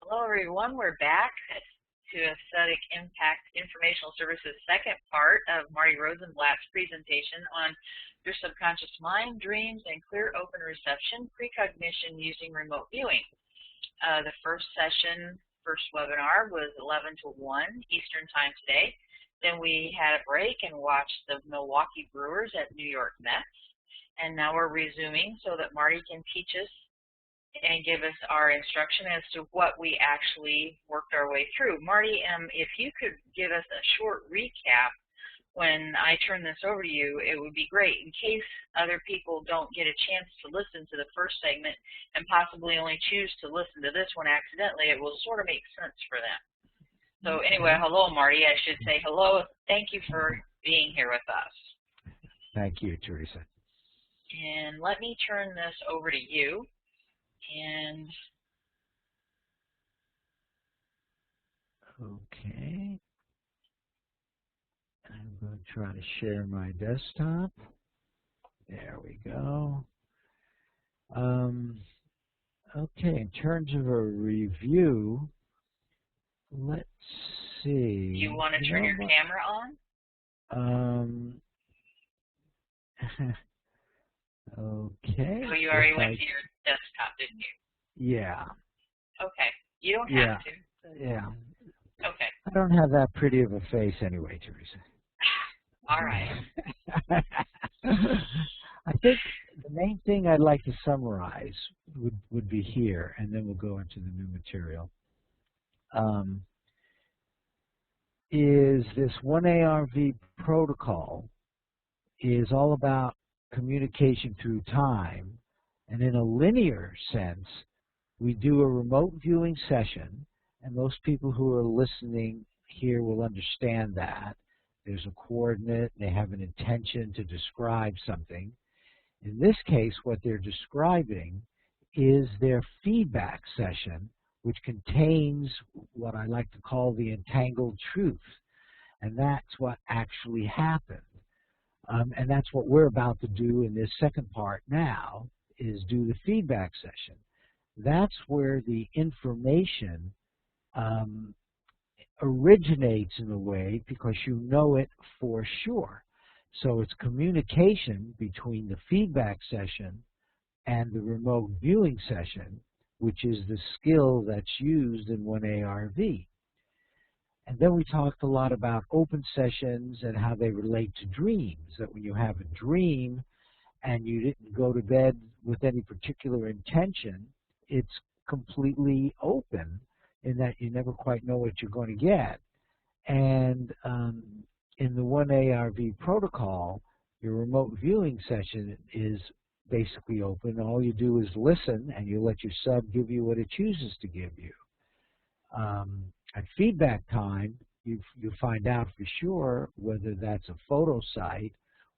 Hello, everyone. We're back to Aesthetic Impact Informational Services' second part of Marty Rosenblatt's presentation on your subconscious mind, dreams, and clear open reception, precognition using remote viewing. The first webinar was 11 to 1 Eastern Time today. Then we had a break and watched the Milwaukee Brewers at New York Mets. And now we're resuming so that Marty can teach us and give us our instruction as to what we actually worked our way through. Marty, if you could give us a short recap when I turn this over to you, it would be great in case other people don't get a chance to listen to the first segment and possibly only choose to listen to this one accidentally. It will sort of make sense for them. So anyway, hello, Marty. I should say hello. Thank you for being here with us. Thank you, Teresa. And let me turn this over to you. And okay, I'm going to try to share my desktop. There we go. Okay, in terms of a review, let's see. Do you want to turn your camera on? Okay. Oh, you already went to your desktop, didn't you? Yeah. Okay. You don't have to. Yeah. Okay. I don't have that pretty of a face anyway, Teresa. All right. I think the main thing I'd like to summarize would be here, and then we'll go into the new material, is this 1ARV protocol is all about communication through time, and in a linear sense, we do a remote viewing session, and most people who are listening here will understand that. There's a coordinate, they have an intention to describe something. In this case, what they're describing is their feedback session, which contains what I like to call the entangled truth, and that's what actually happened. And that's what we're about to do in this second part now, is do the feedback session. That's where the information originates in a way because you know it for sure. So it's communication between the feedback session and the remote viewing session, which is the skill that's used in 1ARV. And then we talked a lot about open sessions and how they relate to dreams, that when you have a dream and you didn't go to bed with any particular intention, it's completely open in that you never quite know what you're going to get. And in the 1ARV protocol, your remote viewing session is basically open. All you do is listen, and you let your sub give you what it chooses to give you. At feedback time, you find out for sure whether that's a photo site,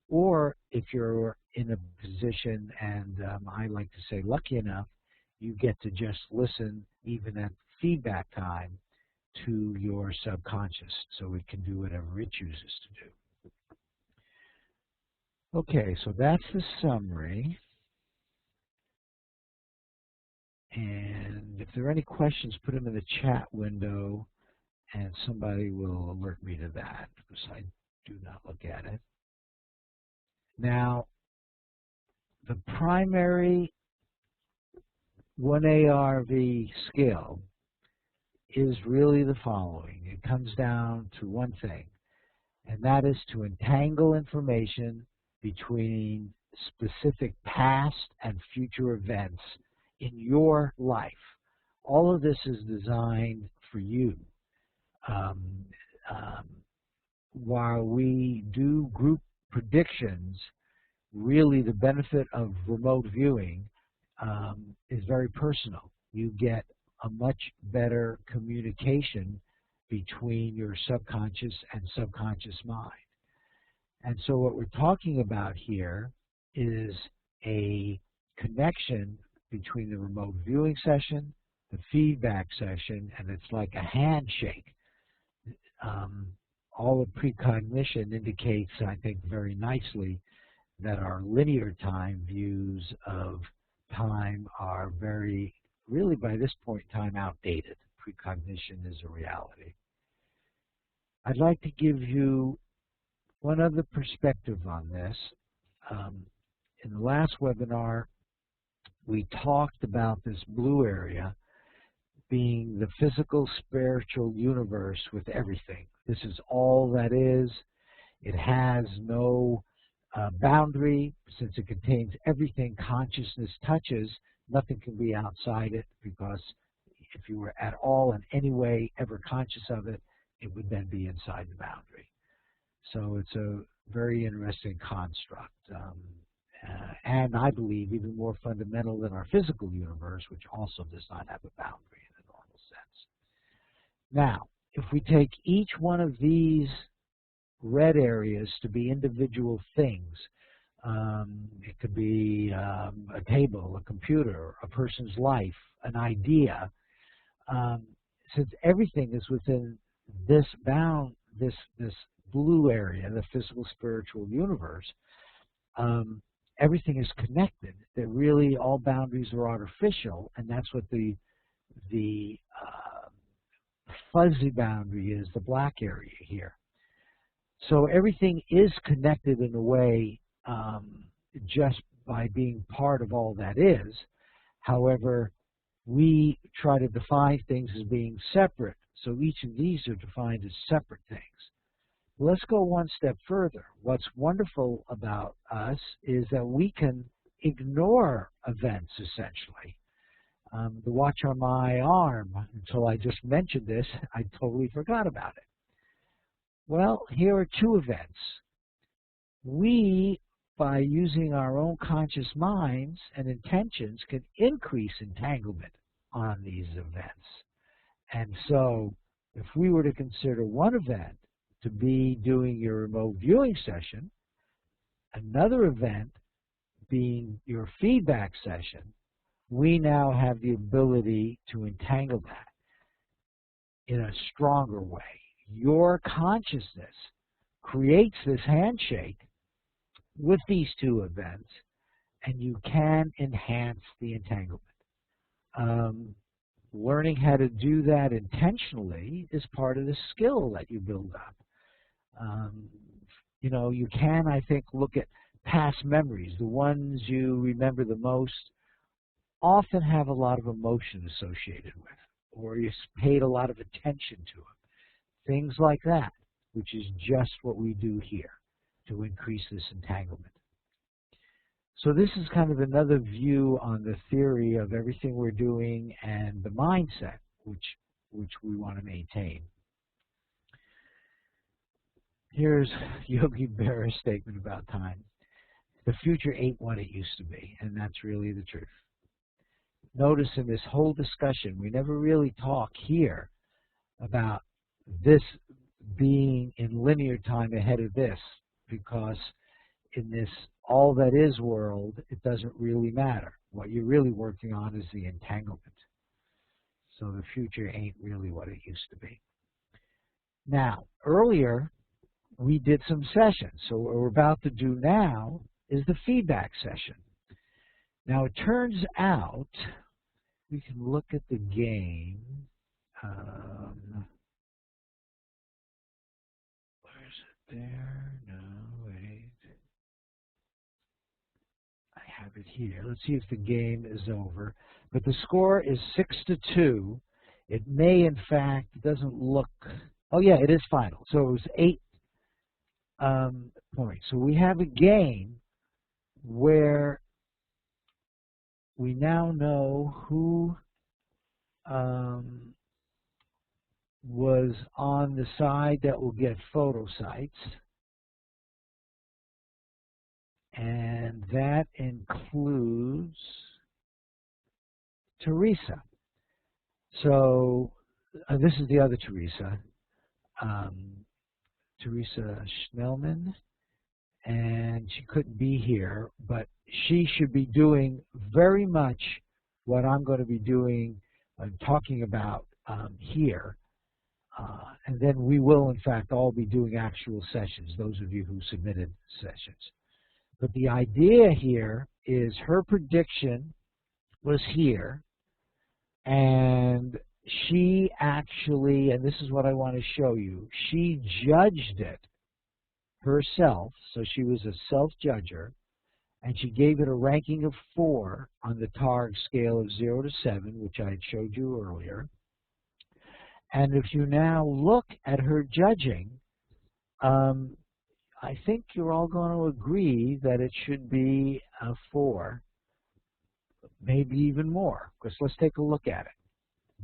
or if you're in a position, and I like to say lucky enough, you get to just listen even at feedback time to your subconscious, so it can do whatever it chooses to do. Okay, so that's the summary. And if there are any questions, put them in the chat window, and somebody will alert me to that, because I do not look at it. Now, the primary 1ARV skill is really the following. It comes down to one thing, and that is to entangle information between specific past and future events in your life. All of this is designed for you. While we do group predictions, really the benefit of remote viewing is very personal. You get a much better communication between your subconscious and subconscious mind. And so what we're talking about here is a connection between the remote viewing session, the feedback session, and it's like a handshake. All of precognition indicates, I think, very nicely that our linear time views of time are really by this point in time outdated. precognition is a reality. I'd like to give you one other perspective on this. In the last webinar, we talked about this blue area being the physical, spiritual universe with everything. This is all that is. It has no boundary, since it contains everything consciousness touches. Nothing can be outside it, because if you were at all in any way ever conscious of it, it would then be inside the boundary. So it's a very interesting construct, and I believe even more fundamental than our physical universe, which also does not have a boundary in the normal sense. Now, if we take each one of these red areas to be individual things, it could be a table, a computer, a person's life, an idea. Since everything is within this this blue area, the physical spiritual universe, everything is connected. That really all boundaries are artificial, and that's what the fuzzy boundary is, the black area here. So everything is connected in a way just by being part of all that is. However, we try to define things as being separate. So each of these are defined as separate things. Let's go one step further. What's wonderful about us is that we can ignore events, essentially. The watch on my arm, until I just mentioned this, I totally forgot about it. Well, here are two events. We, by using our own conscious minds and intentions, can increase entanglement on these events. And so, if we were to consider one event to be doing your remote viewing session, another event being your feedback session, we now have the ability to entangle that in a stronger way. Your consciousness creates this handshake with these two events, and you can enhance the entanglement. Learning how to do that intentionally is part of the skill that you build up. You know, you can, I think, look at past memories. The ones you remember the most often have a lot of emotion associated with, or you paid a lot of attention to them. Things like that, which is just what we do here to increase this entanglement. So this is kind of another view on the theory of everything we're doing and the mindset which we want to maintain. Here's Yogi Berra's statement about time. The future ain't what it used to be, and that's really the truth. Notice in this whole discussion, we never really talk here about this being in linear time ahead of this, because in this all that is world, it doesn't really matter. What you're really working on is the entanglement. So the future ain't really what it used to be. Now, earlier, we did some sessions. So what we're about to do now is the feedback session. Now, it turns out, we can look at the game. Where's it there? No, wait. I have it here. Let's see if the game is over. But the score is 6-2. It may, in fact, it doesn't look. Oh, yeah, it is final. So it was 8 points. So we have a game where we now know who was on the side that will get photo sites. And that includes Teresa. So this is the other Teresa, Teresa Schnellman, and she couldn't be here, but she should be doing very much what I'm going to be doing and talking about here. And then we will, in fact, all be doing actual sessions, those of you who submitted sessions. But the idea here is her prediction was here, and she actually, and this is what I want to show you, she judged it herself, so she was a self-judger, and she gave it a ranking of 4 on the TARG scale of 0 to 7, which I had showed you earlier. And if you now look at her judging, I think you're all going to agree that it should be a 4, maybe even more, because let's take a look at it.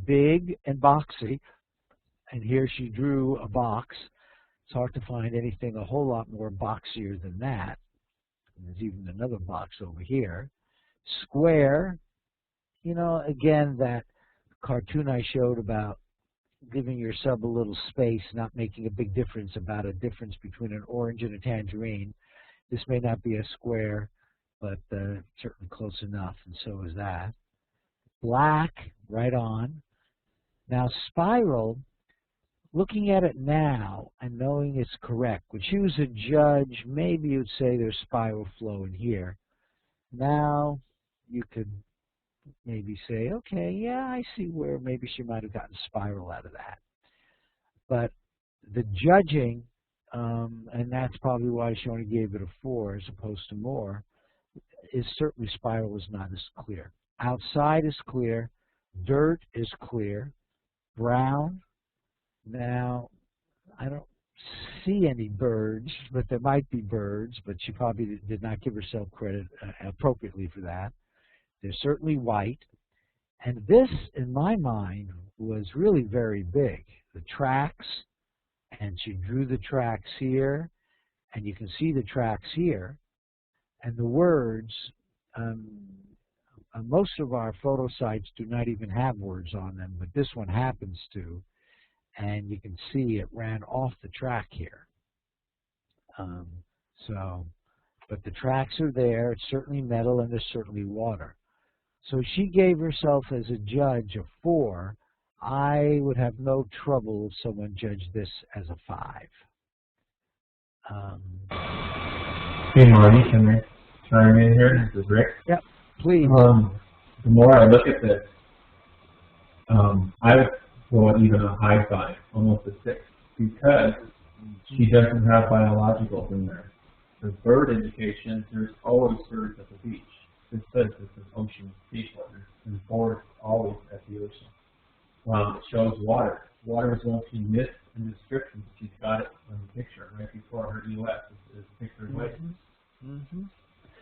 Big and boxy, and here she drew a box. It's hard to find anything a whole lot more boxier than that. And there's even another box over here. Square, you know, again, that cartoon I showed about giving your sub a little space, not making a big difference about a difference between an orange and a tangerine. This may not be a square, but certainly close enough, and so is that. Black, right on. Now, spiral, looking at it now and knowing it's correct, when she was a judge, maybe you'd say there's spiral flow in here. Now, you could maybe say, okay, yeah, I see where maybe she might have gotten spiral out of that. But the judging, and that's probably why she only gave it a 4 as opposed to more, is certainly spiral is not as clear. Outside is clear, dirt is clear, brown. Now, I don't see any birds, but there might be birds, but she probably did not give herself credit appropriately for that. There's certainly white, and this, in my mind, was really very big. The tracks, and she drew the tracks here, and you can see the tracks here, and the words. Most of our photo sites do not even have words on them, but this one happens to, and you can see it ran off the track here. But the tracks are there. It's certainly metal, and there's certainly water. So she gave herself as a judge a 4. I would have no trouble if someone judged this as a 5. Hey Marty, can I chime in here? This is Rick. Yep, please. The more I look at this, I would go even a high 5, almost a 6, because she doesn't have biologicals in there. The bird indication, there's always birds at the beach. This says this is ocean seawater, and birds always at the ocean. It shows water. Water is what she missed in the description. She's got it in the picture right before her EOS is pictured right.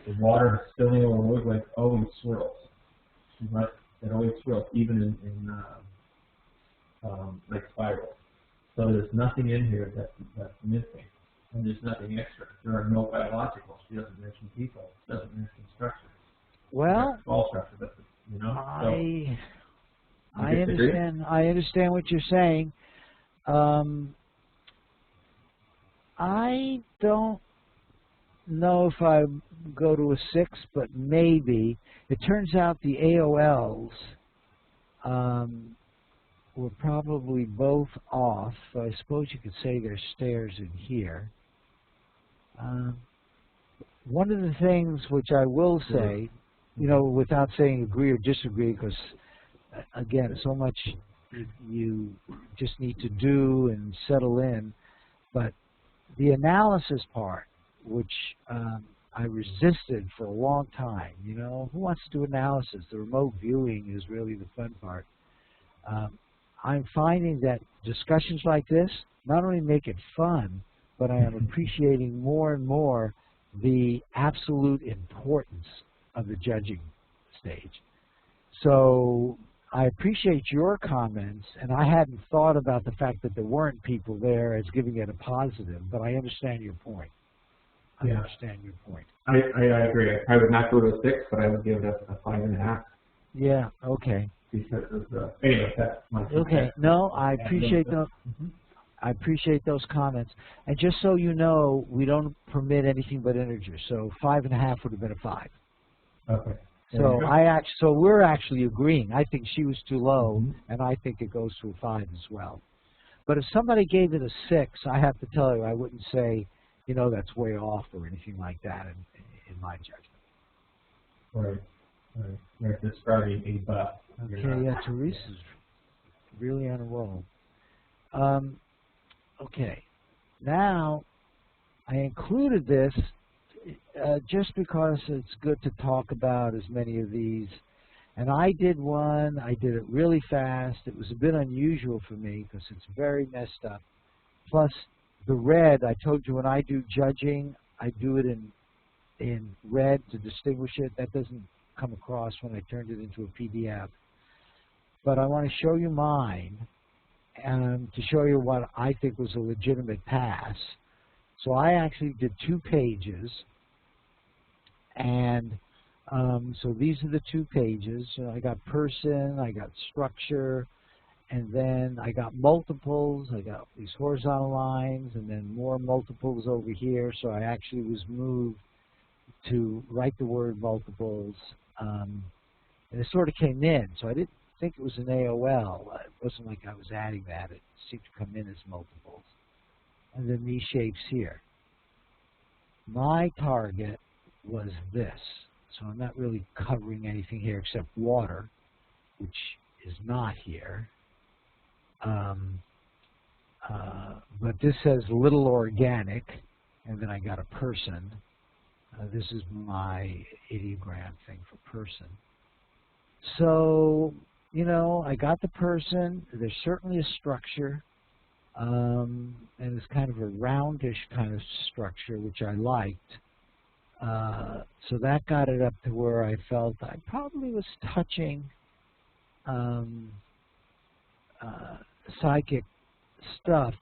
The water is spilling over the wood like always swirls. She's like it always swirls, even in like spirals. So there's nothing in here that's missing, and there's nothing extra. There are no biologicals. She doesn't mention people. Doesn't mention structure. Well, small structure, but you know. I understand. I understand what you're saying. I don't know if I go to a 6, but maybe. It turns out the AOLs were probably both off. I suppose you could say there's stairs in here. One of the things which I will say, you know, without saying agree or disagree, because again, so much you just need to do and settle in, but the analysis part, which I resisted for a long time, you know, who wants to do analysis? The remote viewing is really the fun part. I'm finding that discussions like this not only make it fun, but I am appreciating more and more the absolute importance of the judging stage. So I appreciate your comments, and I hadn't thought about the fact that there weren't people there as giving it a positive, but I understand your point. I understand your point. I agree. I would not go to a 6, but I would give it a 5.5. Yeah, okay. Because of anyway, that's my okay. No, I appreciate those. I appreciate those comments. And just so you know, we don't permit anything but integers. So 5.5 would have been a 5. Okay. So we're actually agreeing. I think she was too low, and I think it goes to a 5 as well. But if somebody gave it a 6, I have to tell you, I wouldn't say, you know, that's way off or anything like that in my judgment. Right. Right. You're describing a buff. Okay, yeah, really on a roll. Okay, now I included this just because it's good to talk about as many of these. And I did one, I did it really fast. It was a bit unusual for me because it's very messed up. Plus, the red, I told you when I do judging, I do it in red to distinguish it. That doesn't come across when I turned it into a PDF. But I want to show you mine to show you what I think was a legitimate pass. So I actually did 2 pages. And so these are the 2 pages. So I got person, I got structure, and then I got multiples. I got these horizontal lines, and then more multiples over here. So I actually was moved to write the word multiples. And it sort of came in. So I didn't think it was an AOL. It wasn't like I was adding that. It seemed to come in as multiples. And then these shapes here. My target was this. So I'm not really covering anything here except water, which is not here. But this says little organic, and then I got a person. This is my ideogram thing for person. So, you know, I got the person. There's certainly a structure, and it's kind of a roundish kind of structure, which I liked. So that got it up to where I felt I probably was touching psychic stuff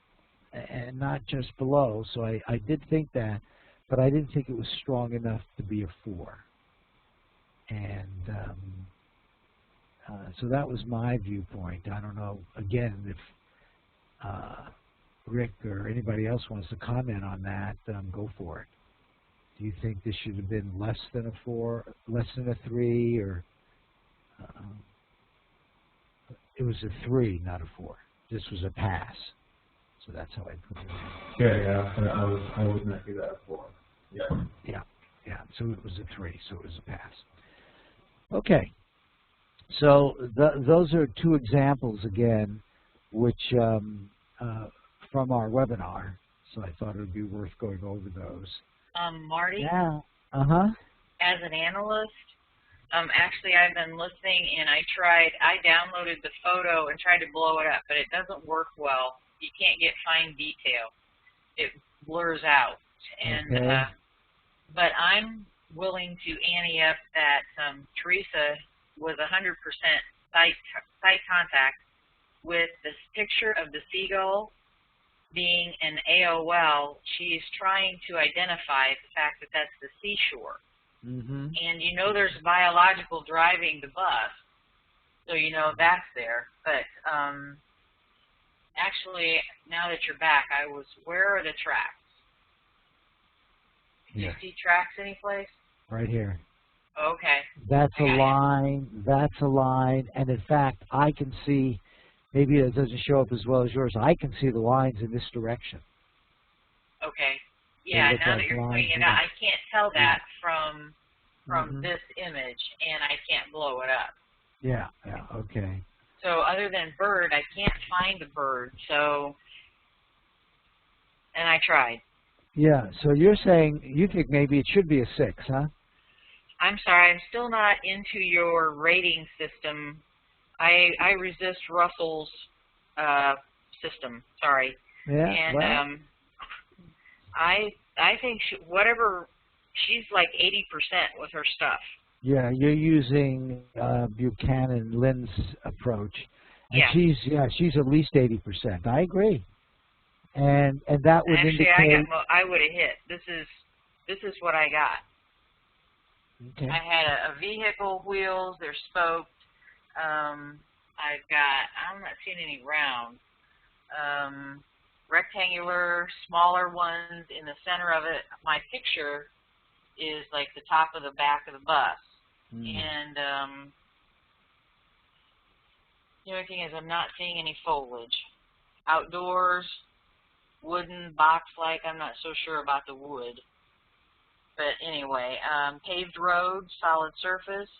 and not just below. So I did think that, but I didn't think it was strong enough to be a 4. And so that was my viewpoint. I don't know, again, if Rick or anybody else wants to comment on that, go for it. Do you think this should have been less than a 4, less than a 3, or it was a 3, not a 4. This was a pass, so that's how I put it in. Yeah, I would not give that a 4. Yeah. Yeah. So it was a 3, so it was a pass. Okay. So those are 2 examples again, which from our webinar. So I thought it would be worth going over those. Marty? Yeah. As an analyst, actually I've been listening and I downloaded the photo and tried to blow it up, but it doesn't work well. You can't get fine detail. It blurs out. And okay. But I'm willing to ante up that Teresa was 100% sight contact with this picture of the seagull being an AOL. She's trying to identify the fact that that's the seashore. Mm-hmm. And you know there's biological driving the bus, so you know that's there. But actually, now that you're back, where are the tracks? Do you see tracks anyplace? Right here. Okay. That's a line, that's a line, and in fact, I can see, maybe it doesn't show up as well as yours, I can see the lines in this direction. Okay. Yeah, now that you're pointing it out, I can't tell that from this image, and I can't blow it up. Yeah, okay. So other than bird, I can't find a bird, so, and I tried. Yeah, so you're saying you think maybe it should be a 6, huh? I'm sorry, I'm still not into your rating system. I resist Russell's system. Sorry. Yeah. And well. I think whatever, she's like 80% with her stuff. Yeah, you're using Buchanan Lynn's approach, and yeah. she's at least 80%. I agree. And that would actually indicate. I would have hit. This is what I got. Okay. I had a vehicle, wheels, they're spoked. I've got, I'm not seeing any round. Rectangular, smaller ones in the center of it. My picture is like the top of the back of the bus. And the only thing is I'm not seeing any foliage. Outdoors, wooden, box-like, I'm not so sure about the wood. But anyway, paved road, solid surface,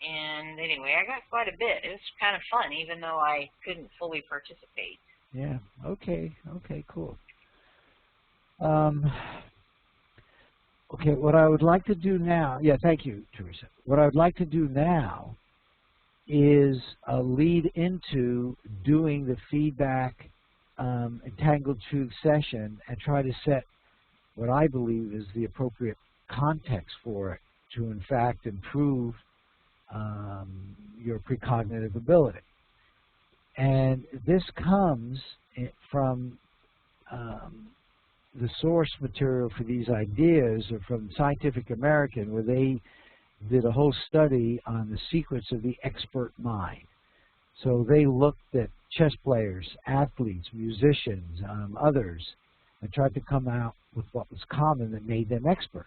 And anyway, I got quite a bit. It was kind of fun, even though I couldn't fully participate. Yeah. Okay. Okay. Cool. Okay. What I would like to do now. Yeah. Thank you, Teresa. What I would like to do now is lead into doing the feedback entangled truth session and try to set what I believe is the appropriate context for it to, in fact, improve your precognitive ability. And this comes from the source material for these ideas are from Scientific American, where they did a whole study on the secrets of the expert mind. So they looked at chess players, athletes, musicians, others, and tried to come out with what was common that made them expert.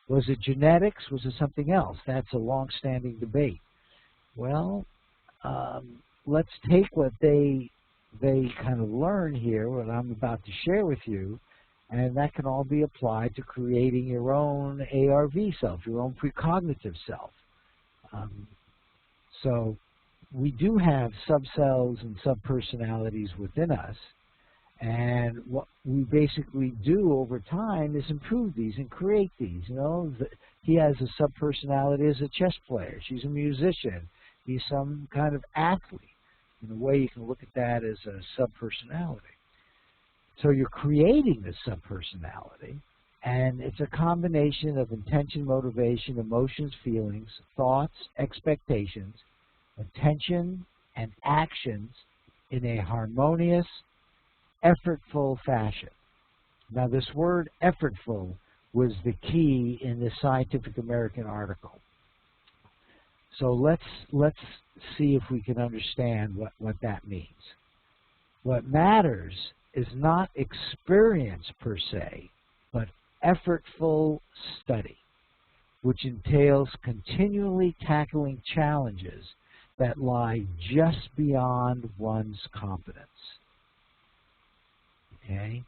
Was it genetics? Was it something else? That's a long-standing debate. Well, let's take what they kind of learn here, what I'm about to share with you, and that can all be applied to creating your own ARV self, your own precognitive self. So we do have subcells and subpersonalities within us, and what we basically do over time is improve these and create these. You know, he has a subpersonality as a chess player. She's a musician. He's some kind of athlete. In a way, you can look at that as a subpersonality. So you're creating this subpersonality, and it's a combination of intention, motivation, emotions, feelings, thoughts, expectations, attention, and actions in a harmonious, effortful fashion. Now, this word effortful was the key in this Scientific American article. So let's see if we can understand what that means. What matters is not experience per se, but effortful study, which entails continually tackling challenges that lie just beyond one's competence. Okay?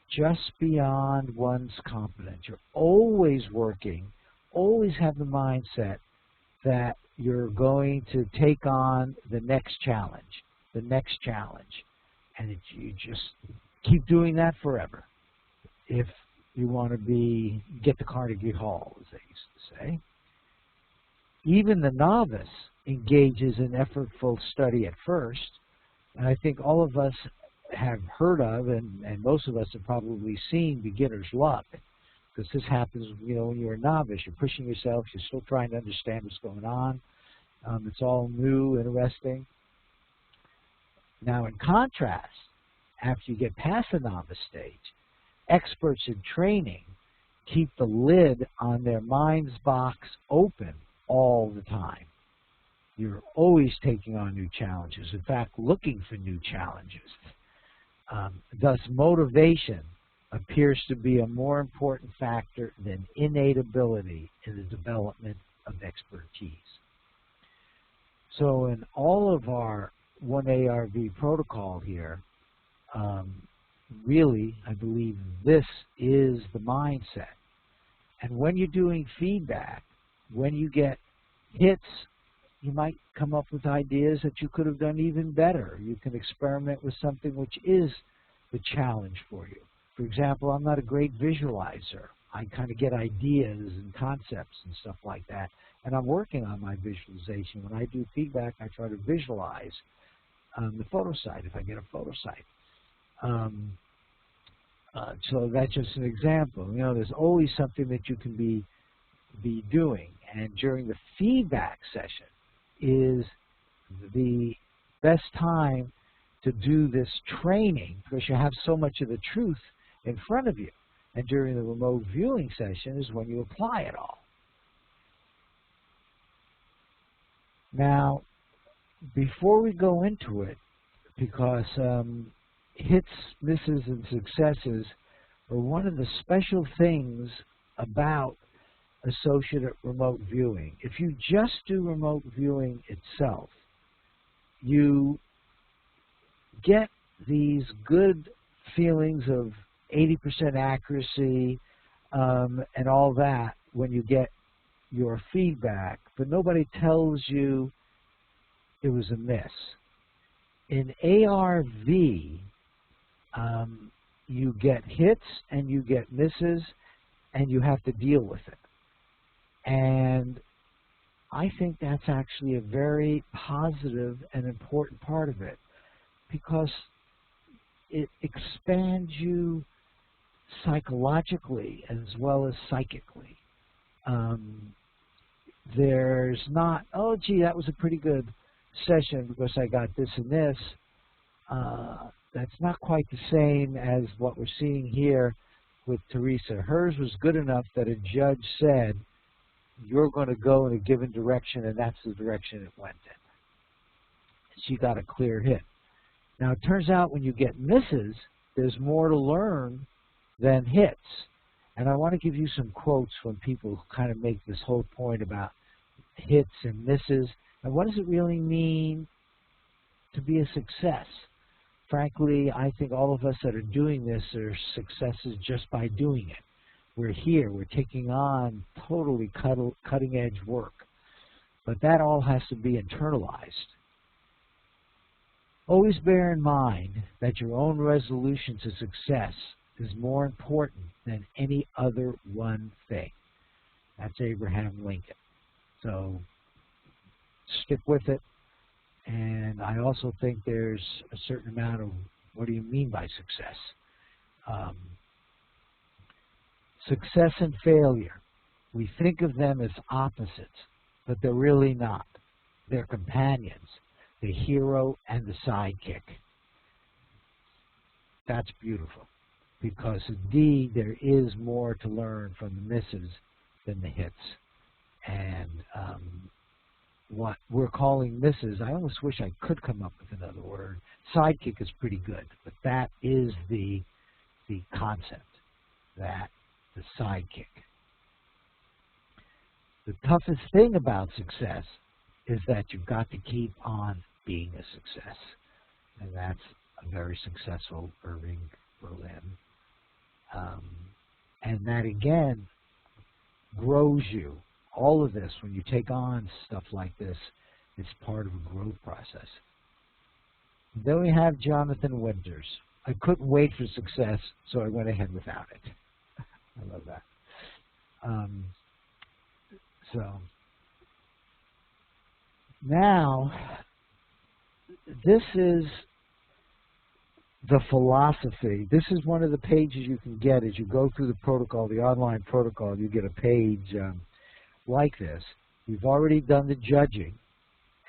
Just beyond one's competence. You're always working, always have the mindset that you're going to take on the next challenge, and you just keep doing that forever if you want to get to Carnegie Hall, as they used to say. Even the novice engages in effortful study at first, and I think all of us have heard of, and most of us have probably seen beginner's luck, because this happens, you know, when you're a novice. You're pushing yourself. You're still trying to understand what's going on. It's all new, interesting. Now, in contrast, after you get past the novice stage, experts in training keep the lid on their mind's box open all the time. You're always taking on new challenges, in fact, looking for new challenges. Thus, motivation appears to be a more important factor than innate ability in the development of expertise. So in all of our 1ARV protocol here, really, I believe this is the mindset. And when you're doing feedback, when you get hits, you might come up with ideas that you could have done even better. You can experiment with something which is the challenge for you. For example, I'm not a great visualizer. I kind of get ideas and concepts and stuff like that, and I'm working on my visualization. When I do feedback, I try to visualize the photo site, if I get a photo site. So that's just an example. You know, there's always something that you can be doing, and during the feedback session is the best time to do this training, because you have so much of the truth in front of you. And during the remote viewing session is when you apply it all. Now, before we go into it, because hits, misses, and successes are one of the special things about associated remote viewing. If you just do remote viewing itself, you get these good feelings of 80% accuracy and all that when you get your feedback, but nobody tells you it was a miss. In ARV, you get hits and you get misses, and you have to deal with it. And I think that's actually a very positive and important part of it, because it expands you psychologically as well as psychically. There's not, oh gee, that was a pretty good session because I got this and this. That's not quite the same as what we're seeing here with Teresa. Hers was good enough that a judge said, you're going to go in a given direction, and that's the direction it went in. She got a clear hit. Now, it turns out when you get misses, there's more to learn than hits. And I want to give you some quotes when people kind of make this whole point about hits and misses. And what does it really mean to be a success? Frankly, I think all of us that are doing this are successes just by doing it. We're here, we're taking on totally cutting-edge work. But that all has to be internalized. Always bear in mind that your own resolution to success is more important than any other one thing. That's Abraham Lincoln. So stick with it. And I also think there's a certain amount of what do you mean by success? Success and failure. We think of them as opposites, but they're really not. They're companions, the hero and the sidekick. That's beautiful, because indeed there is more to learn from the misses than the hits. And what we're calling misses, I almost wish I could come up with another word. Sidekick is pretty good, but that is the concept, that the sidekick. The toughest thing about success is that you've got to keep on being a success. And that's a very successful Irving Berlin. And that, again, grows you. All of this, when you take on stuff like this, it's part of a growth process. Then we have Jonathan Winters. I couldn't wait for success, so I went ahead without it. I love that. So now, this is the philosophy. This is one of the pages you can get as you go through the protocol, the online protocol. You get a page like this. We've already done the judging,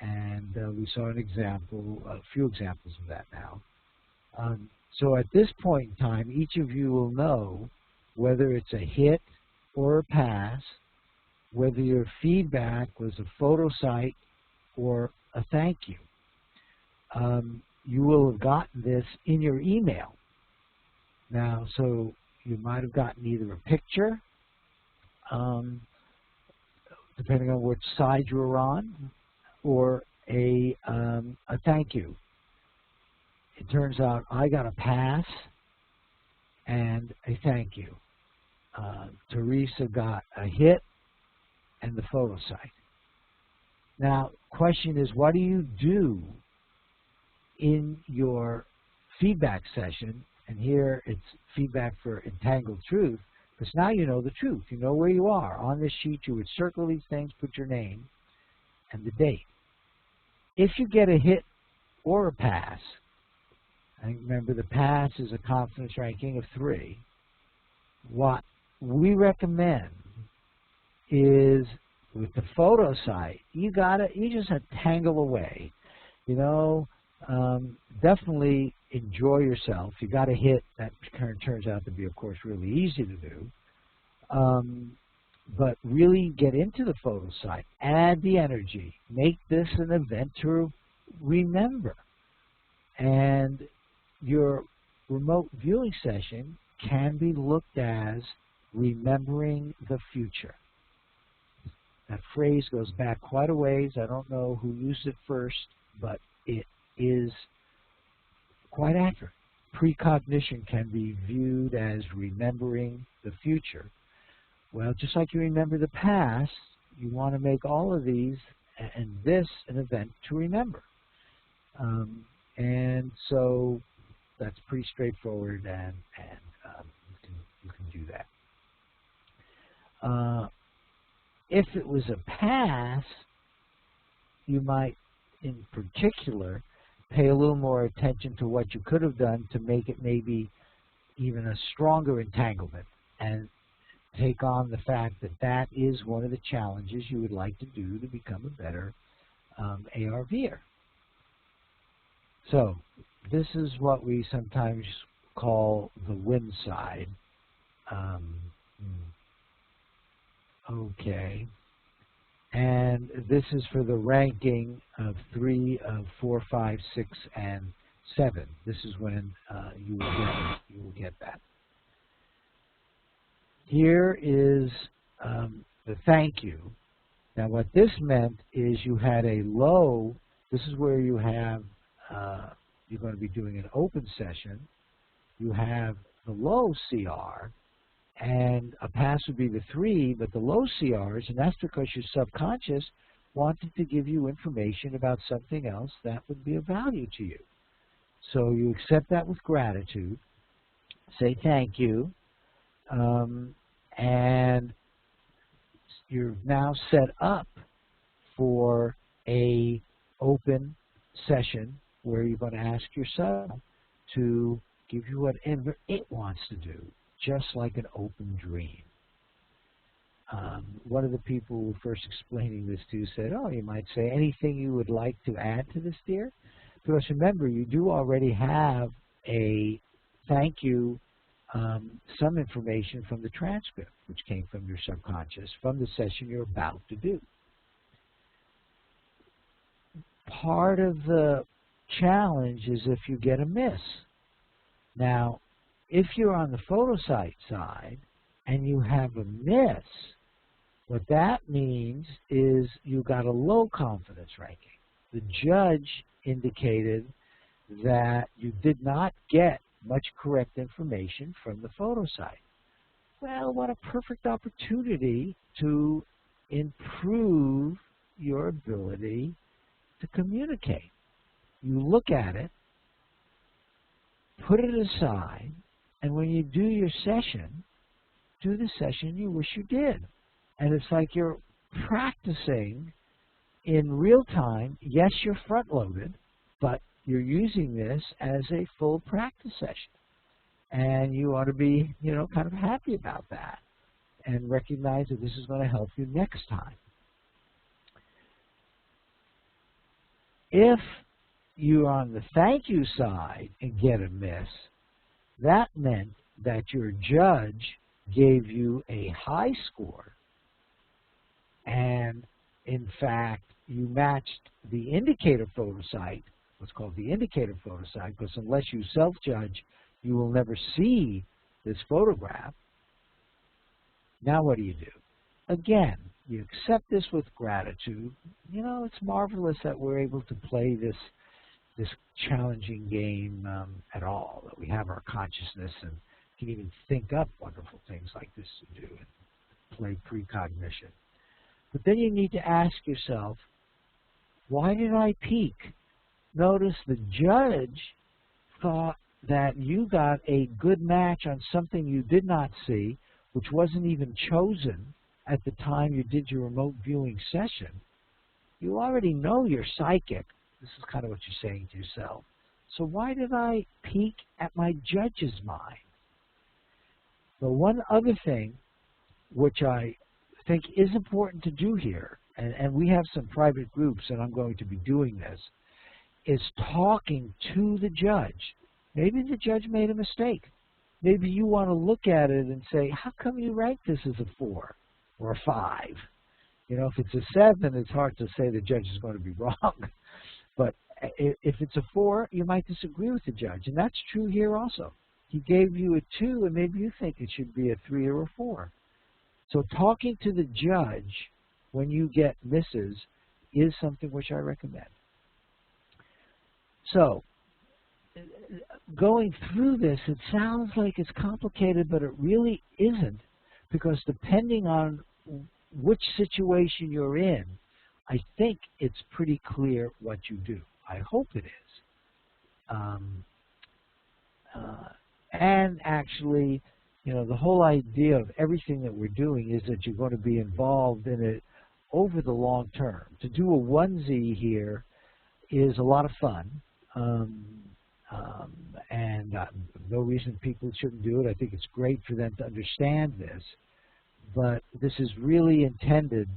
and we saw an example, a few examples of that now. So at this point in time, each of you will know whether it's a hit or a pass, whether your feedback was a photo cite or a thank you. You will have gotten this in your email. Now, so you might have gotten either a picture, depending on which side you were on, or a thank you. It turns out I got a pass and a thank you. Teresa got a hit and the photo site. Now, question is, what do you do in your feedback session? And here it's feedback for entangled truth, because now you know the truth. You know where you are. On this sheet, you would circle these things, put your name and the date. If you get a hit or a pass, and remember the pass is a confidence ranking of 3, what we recommend is with the photo site, you just tangle away. You know, definitely enjoy yourself. You got a hit, that turns out to be, of course, really easy to do. But really get into the photo site, add the energy, make this an event to remember. And your remote viewing session can be looked as remembering the future. That phrase goes back quite a ways. I don't know who used it first, but it is quite accurate. Precognition can be viewed as remembering the future. Well, just like you remember the past, you want to make all of these and this an event to remember. And so that's pretty straightforward, and you can do that. If it was a pass, you might, in particular, pay a little more attention to what you could have done to make it maybe even a stronger entanglement, and take on the fact that that is one of the challenges you would like to do to become a better ARVer. So this is what we sometimes call the win side. Okay. And this is for the ranking of 3, 4, 5, 6, and 7. This is when you will get that. Here is the thank you. Now what this meant is you had a low, this is where you have, you're going to be doing an open session. You have the low CR, and a pass would be the 3, but the low CRs, and that's because your subconscious wanted to give you information about something else that would be of value to you. So you accept that with gratitude, say thank you, and you're now set up for a open session where you're going to ask your sub to give you whatever it wants to do, just like an open dream. One of the people who were first explaining this to you said, oh, you might say, anything you would like to add to this, dear? Because remember, you do already have a thank you, some information from the transcript, which came from your subconscious, from the session you're about to do. Part of the challenge is if you get a miss. Now, if you're on the photosite side and you have a miss, what that means is you got a low confidence ranking. The judge indicated that you did not get much correct information from the photosite. Well, what a perfect opportunity to improve your ability to communicate. You look at it, put it aside, and when you do your session, do the session you wish you did. And it's like you're practicing in real time. Yes, you're front-loaded, but you're using this as a full practice session. And you ought to be, kind of happy about that and recognize that this is going to help you next time. If you're on the thank you side and get a miss, that meant that your judge gave you a high score, and in fact you matched the indicator photosite, what's called the indicator photosite, because unless you self-judge, you will never see this photograph. Now what do? Again, you accept this with gratitude. It's marvelous that we're able to play this challenging game at all, that we have our consciousness and can even think up wonderful things like this to do and play precognition. But then you need to ask yourself, why did I peak? Notice the judge thought that you got a good match on something you did not see, which wasn't even chosen at the time you did your remote viewing session. You already know you're psychic. This is kind of what you're saying to yourself. So why did I peek at my judge's mind? The one other thing which I think is important to do here, and we have some private groups, and I'm going to be doing this, is talking to the judge. Maybe the judge made a mistake. Maybe you want to look at it and say, how come you ranked this as a 4 or a 5? If it's a 7, it's hard to say the judge is going to be wrong. But if it's a 4, you might disagree with the judge. And that's true here also. He gave you a 2, and maybe you think it should be a 3 or a 4. So talking to the judge when you get misses is something which I recommend. So going through this, it sounds like it's complicated, but it really isn't, because depending on which situation you're in, I think it's pretty clear what you do. I hope it is. And actually, you know, the whole idea of everything that we're doing is that you're going to be involved in it over the long term. To do a onesie here is a lot of fun, and no reason people shouldn't do it. I think it's great for them to understand this, but this is really intended,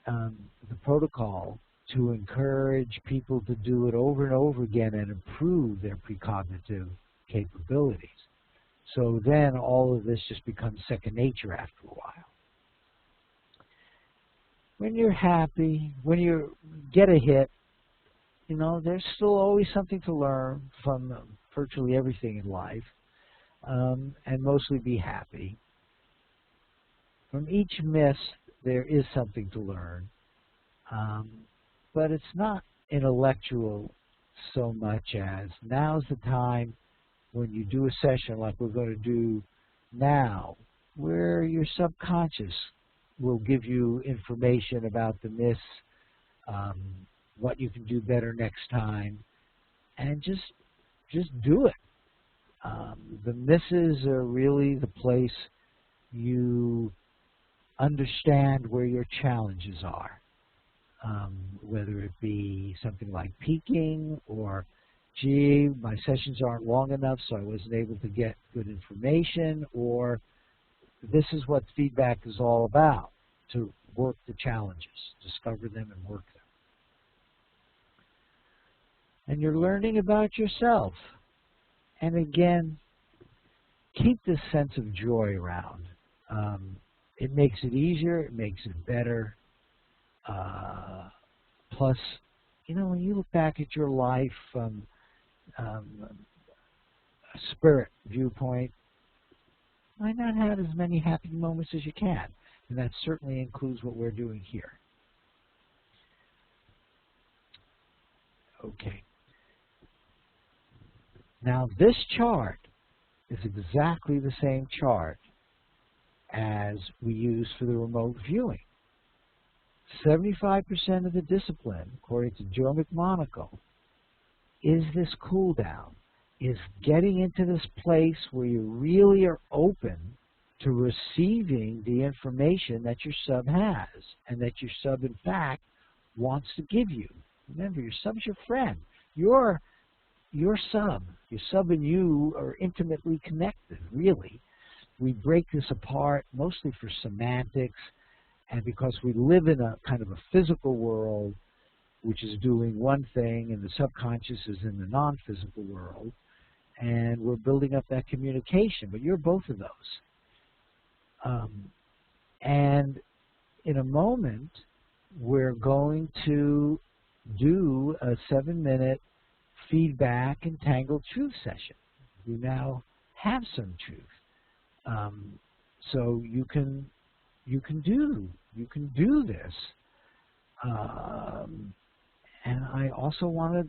the protocol, to encourage people to do it over and over again and improve their precognitive capabilities. So then all of this just becomes second nature after a while. When you're happy, when you get a hit, you know, there's still always something to learn from virtually everything in life, and mostly be happy. From each miss, there is something to learn, but it's not intellectual so much as now's the time when you do a session like we're going to do now, where your subconscious will give you information about the miss, what you can do better next time, and just do it. The misses are really the place you understand where your challenges are, whether it be something like peaking or, gee, my sessions aren't long enough so I wasn't able to get good information, or this is what feedback is all about, to work the challenges, discover them and work them. And you're learning about yourself. And again, keep this sense of joy around. It makes it easier, it makes it better. Plus, you know, when you look back at your life from a spirit viewpoint, why not have as many happy moments as you can? And that certainly includes what we're doing here. Okay. Now this chart is exactly the same chart as we use for the remote viewing. 75% of the discipline, according to Joe McMonagle, is this cool down, is getting into this place where you really are open to receiving the information that your sub has and that your sub, in fact, wants to give you. Remember, your sub's your friend. Your sub and you are intimately connected, really. We break this apart mostly for semantics and because we live in a kind of a physical world which is doing one thing and the subconscious is in the non-physical world, and we're building up that communication, but you're both of those. And in a moment, we're going to do a 7-minute feedback and tangled truth session. We now have some truth, so you can do this. And I also want to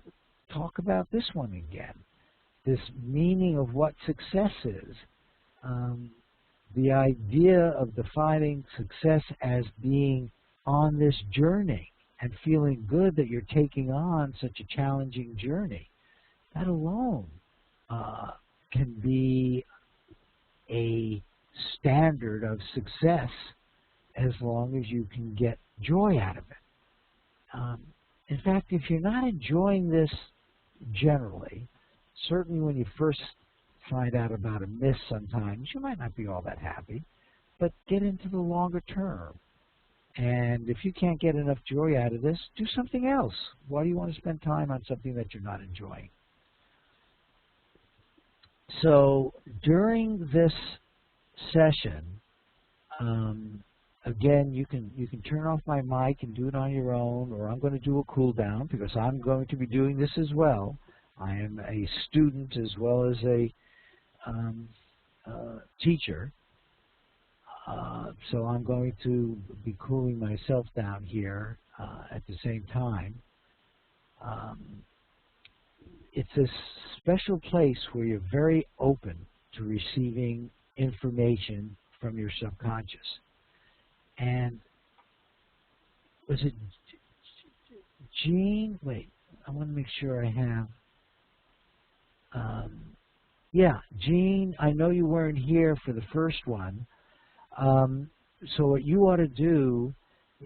talk about this one again. This meaning of what success is. The idea of defining success as being on this journey and feeling good that you're taking on such a challenging journey. That alone can be a standard of success as long as you can get joy out of it. In fact, if you're not enjoying this generally, certainly when you first find out about a miss sometimes, you might not be all that happy, but get into the longer term. And if you can't get enough joy out of this, do something else. Why do you want to spend time on something that you're not enjoying? So during this session, again, you can turn off my mic and do it on your own, or I'm going to do a cool down because I'm going to be doing this as well. I am a student as well as a teacher, so I'm going to be cooling myself down here at the same time. It's a special place where you're very open to receiving information from your subconscious. And was it Jean? Wait, I want to make sure I have. Yeah, Jean, I know you weren't here for the first one. So what you ought to do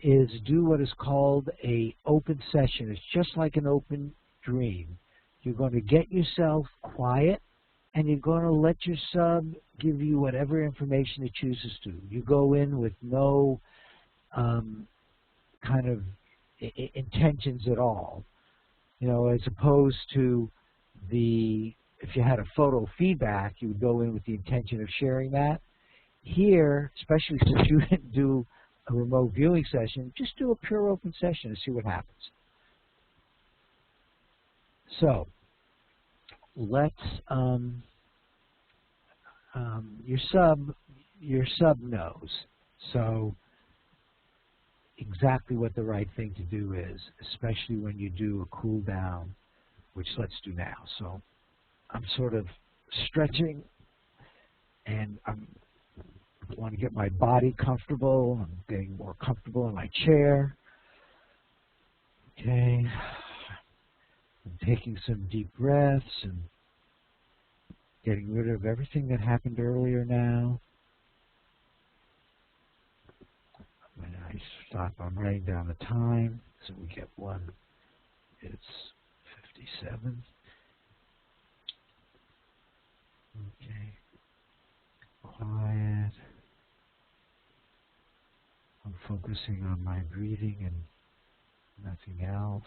is do what is called a open session. It's just like an open dream. You're going to get yourself quiet, and you're going to let your sub give you whatever information it chooses to. You go in with no kind of intentions at all. You know, as opposed to if you had a photo feedback, you would go in with the intention of sharing that. Here, especially since you didn't do a remote viewing session, just do a pure open session and see what happens. So, let's, your sub knows. So, exactly what the right thing to do is, especially when you do a cool down, which let's do now. So, I'm sort of stretching, and I want to get my body comfortable. I'm getting more comfortable in my chair. Okay. I'm taking some deep breaths and getting rid of everything that happened earlier now. When I stop, I'm writing down the time, so we get one. It's 57. Okay. Quiet. I'm focusing on my breathing and nothing else.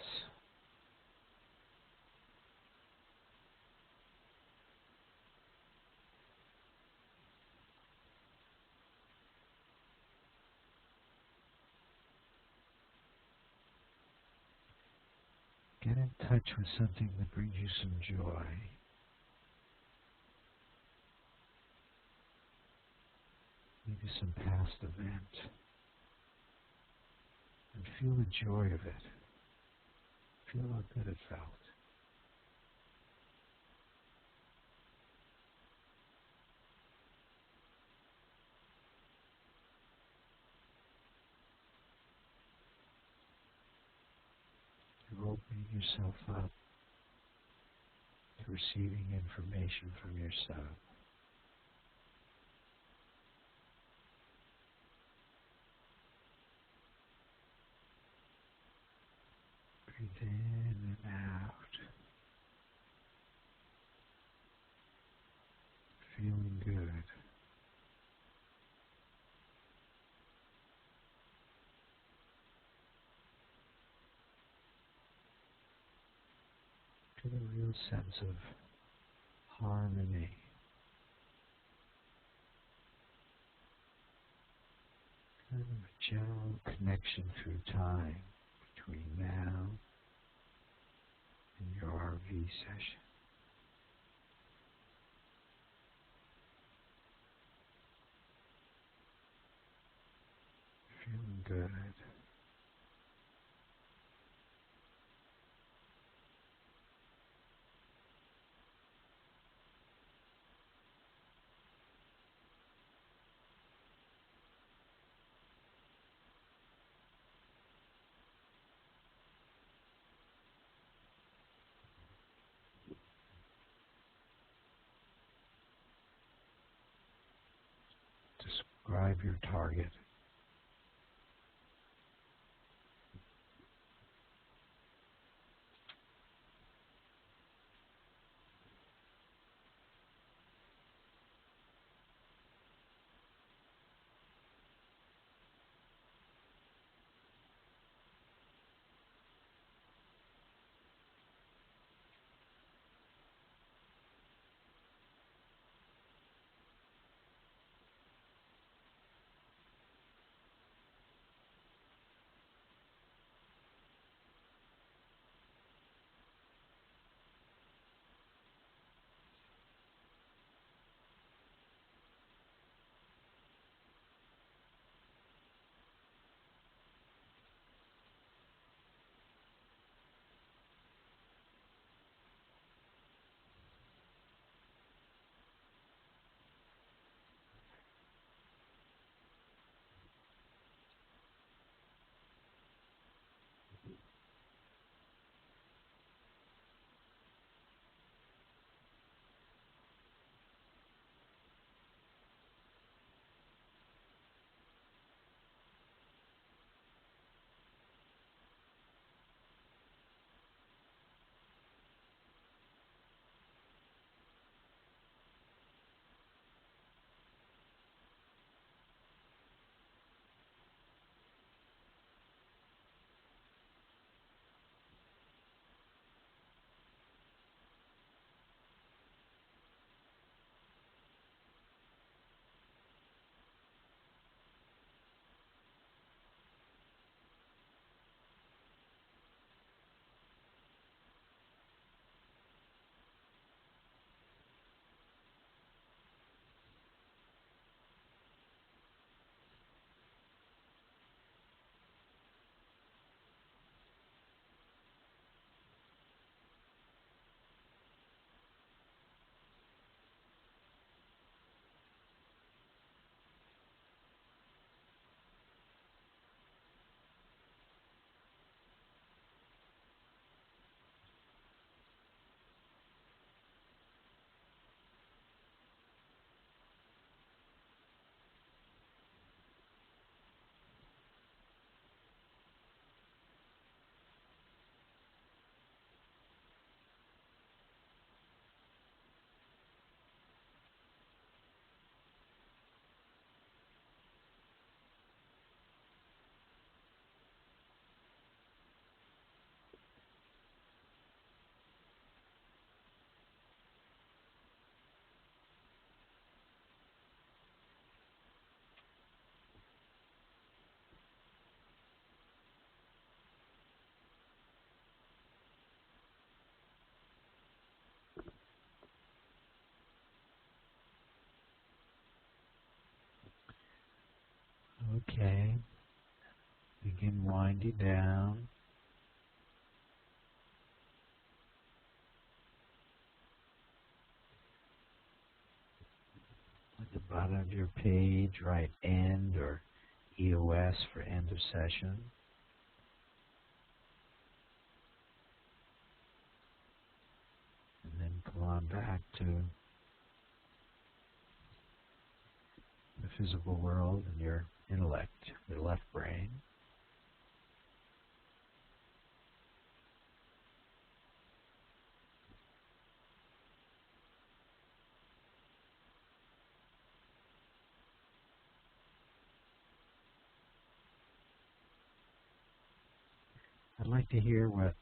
Get in touch with something that brings you some joy. Maybe some past event. And feel the joy of it. Feel how good it felt. You're opening yourself up to receiving information from yourself. Breathe in and out. Feeling good. Get a real sense of harmony. Kind of a general connection through time between now and your RV session. Feeling good. Describe your target. winding down. At the bottom of your page, write end or EOS for end of session. And then come on back to the physical world and your intellect, your left brain. I'd like to hear what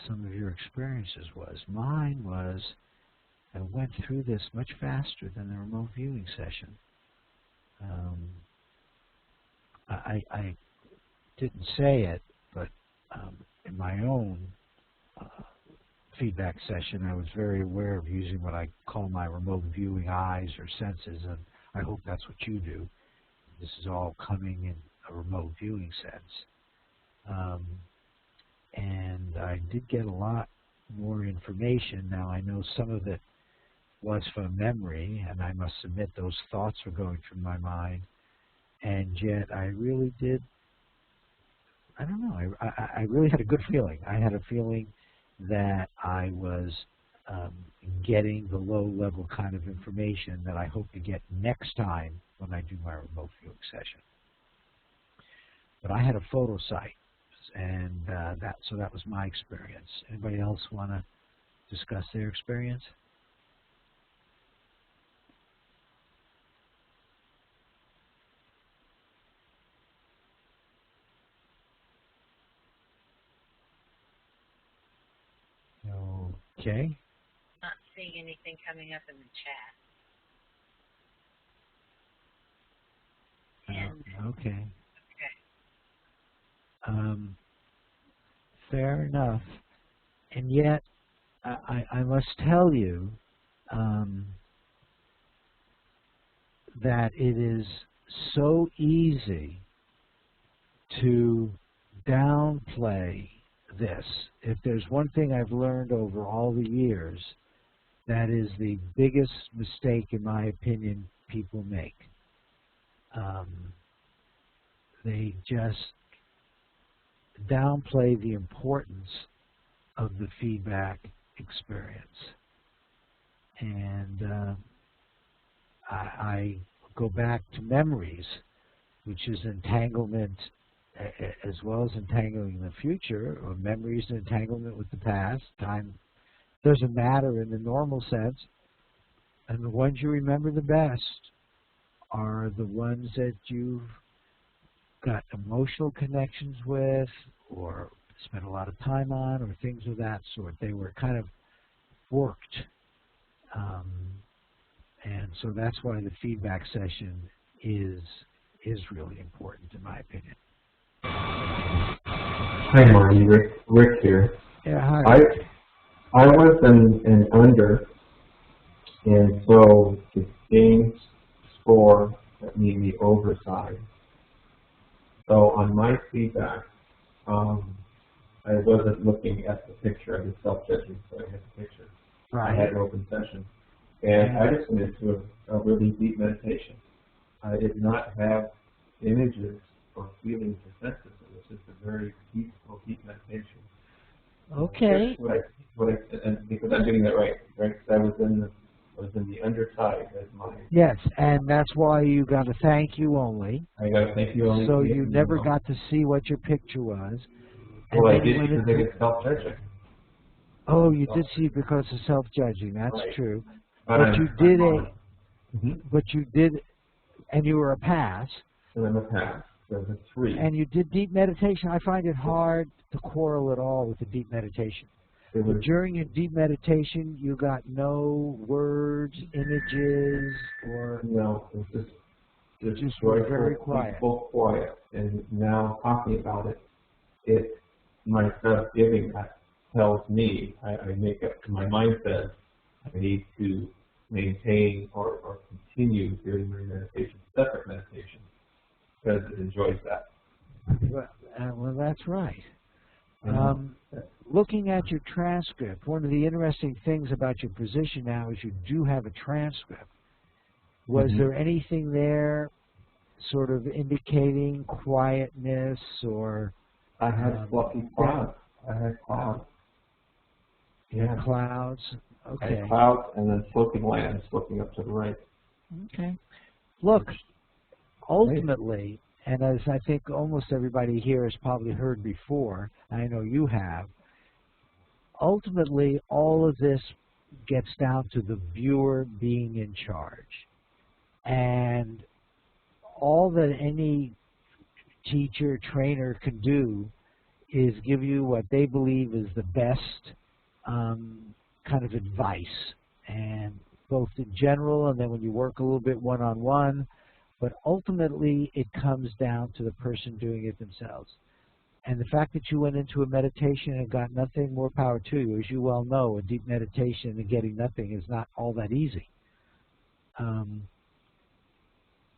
some of your experiences was. Mine was, I went through this much faster than the remote viewing session. I didn't say it, but in my own feedback session, I was very aware of using what I call my remote viewing eyes or senses, and I hope that's what you do. This is all coming in a remote viewing sense. And I did get a lot more information. Now I know some of it was from memory, and I must admit those thoughts were going through my mind, and yet I really did, I don't know, I really had a good feeling. I had a feeling that I was getting the low-level kind of information that I hope to get next time when I do my remote viewing session. But I had a photo sight, and so that was my experience. Anybody else want to discuss their experience? Okay. Not seeing anything coming up in the chat. And Okay. okay. Fair enough. And yet, I must tell you that it is so easy to downplay this. If there's one thing I've learned over all the years, that is the biggest mistake, in my opinion, people make. They just downplay the importance of the feedback experience. And I go back to memories, which is entanglement as well as entangling the future, or memories and entanglement with the past. Time doesn't matter in the normal sense. And the ones you remember the best are the ones that you've got emotional connections with, or spent a lot of time on, or things of that sort. They were kind of worked. And so that's why the feedback session is really important, in my opinion. Hi, Marty. Rick here. Yeah, hi. I was an under, and so the game score that made me overside. So on my feedback, I wasn't looking at the picture. I was self-judging, so I had the picture. Right. I had an open session. And I just went into a really deep meditation. I did not have images or feelings or senses. It was just a very peaceful, deep meditation. Okay. And because I'm getting that right? Because I was in the underside as my. Yes, and that's why you got a thank you only. I got a thank you only. So you never got to see what your picture was. Well, I did because I get self-judging. Oh, you did see it because of self-judging. That's right. True. But you did but you did, and you were a pass. And I'm a pass. So the 3. And you did deep meditation. I find it hard to quarrel at all with the deep meditation. But during your deep meditation, you got no words, images, or no. It's just joyful, very quiet. Peaceful, quiet. And now talking about it, my self-giving tells me, I make up, my mind says, I need to maintain or continue doing my meditation, separate meditation, because it enjoys that. Well, that's right. Looking at your transcript, one of the interesting things about your position now is you do have a transcript. Was there anything there sort of indicating quietness or... I had fluffy clouds. I had clouds. Yeah. Clouds. Okay. I had clouds and then sloping lands looking up to the right. Okay. Look, ultimately, and as I think almost everybody here has probably heard before, I know you have, ultimately all of this gets down to the viewer being in charge. And all that any teacher, trainer can do is give you what they believe is the best kind of advice, and both in general and then when you work a little bit one-on-one, but ultimately it comes down to the person doing it themselves. And the fact that you went into a meditation and got nothing, more power to you. As you well know, a deep meditation and getting nothing is not all that easy.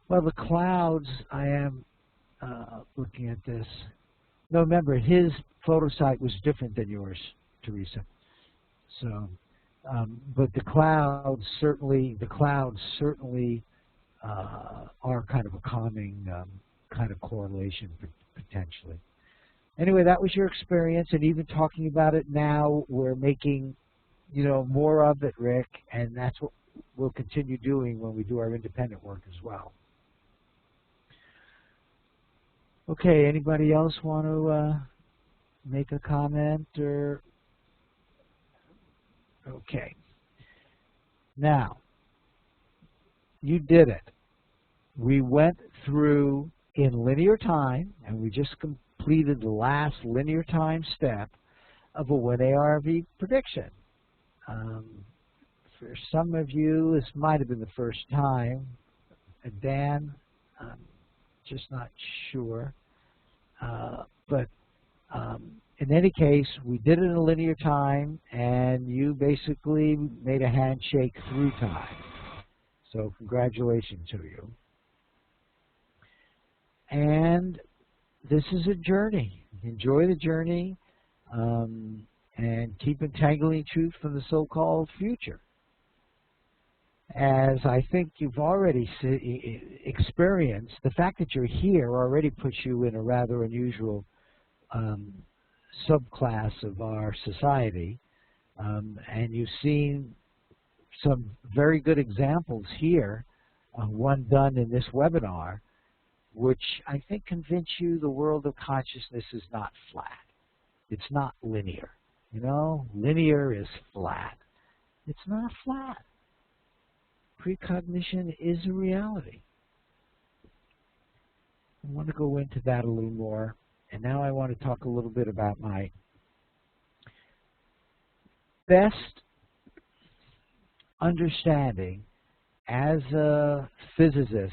Well, the clouds, I am looking at this. No, remember, his photo site was different than yours, Teresa. So, but the clouds certainly are kind of a calming kind of correlation potentially. Anyway, that was your experience, and even talking about it now, we're making, more of it, Rick, and that's what we'll continue doing when we do our independent work as well. Okay, anybody else want to make a comment or? Okay. Now, you did it. We went through in linear time, and we just completed the last linear time step of a 1ARV prediction. For some of you, this might have been the first time. Dan, just not sure. But in any case, we did it in a linear time, and you basically made a handshake through time. So congratulations to you. And this is a journey. Enjoy the journey, and keep entangling truth from the so-called future. As I think you've already experienced, the fact that you're here already puts you in a rather unusual subclass of our society, and you've seen some very good examples here, one done in this webinar, which I think convince you the world of consciousness is not flat. It's not linear. Linear is flat. It's not flat. Precognition is a reality. I want to go into that a little more. And now I want to talk a little bit about my best understanding as a physicist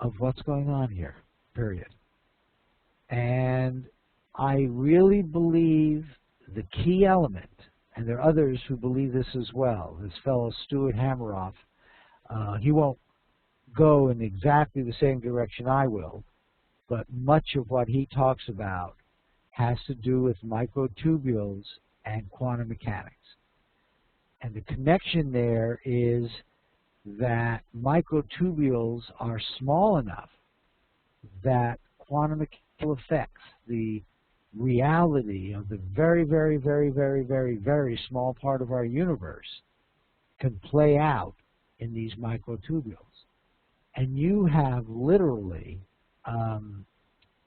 of what's going on here, period. And I really believe the key element, and there are others who believe this as well, this fellow Stuart Hameroff, he won't go in exactly the same direction I will, but much of what he talks about has to do with microtubules and quantum mechanics. And the connection there is that microtubules are small enough that quantum mechanical effects, the reality of the very, very, very, very, very, very small part of our universe, can play out in these microtubules. And you have literally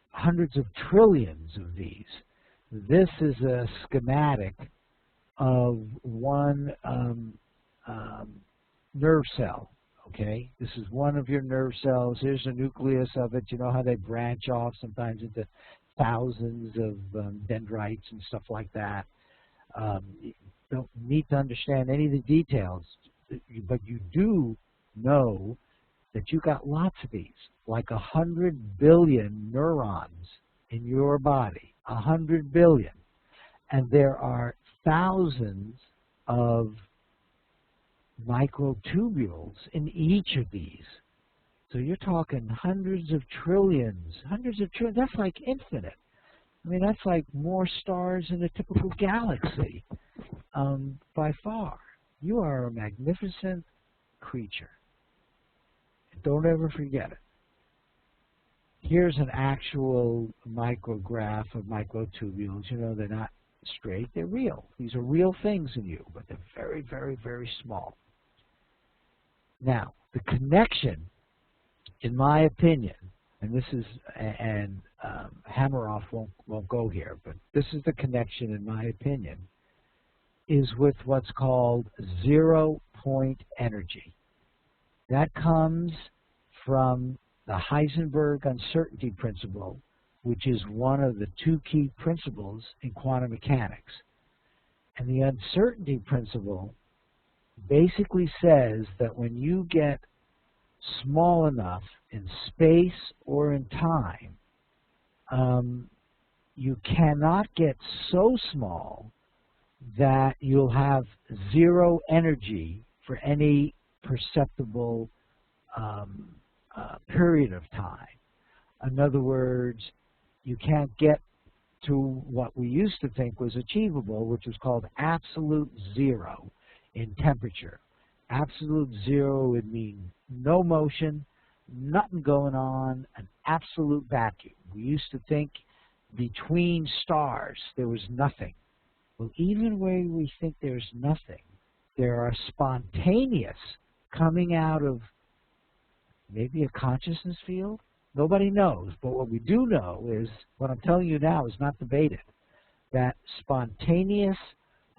hundreds of trillions of these. This is a schematic of one nerve cell, okay? This is one of your nerve cells. Here's the nucleus of it. You know how they branch off sometimes into thousands of dendrites and stuff like that. You don't need to understand any of the details, but you do know that you got lots of these, like 100 billion neurons in your body, 100 billion. And there are thousands of microtubules in each of these. So you're talking hundreds of trillions. That's like infinite. I mean, that's like more stars in a typical galaxy, by far. You are a magnificent creature. Don't ever forget it. Here's an actual micrograph of microtubules. You know, they're not straight, they're real. These are real things in you, but they're very, very, very small. Now, the connection, in my opinion, and this is, Hammeroff won't go here, but this is the connection, in my opinion, is with what's called zero-point energy. That comes from the Heisenberg uncertainty principle, which is one of the two key principles in quantum mechanics. And the uncertainty principle basically says that when you get small enough in space or in time, you cannot get so small that you'll have zero energy for any perceptible period of time. In other words, you can't get to what we used to think was achievable, which was called absolute zero in temperature. Absolute zero would mean no motion, nothing going on, an absolute vacuum. We used to think between stars there was nothing. Well, even where we think there's nothing, there are spontaneous coming out of maybe a consciousness field. Nobody knows, but what we do know is, what I'm telling you now is not debated, that spontaneous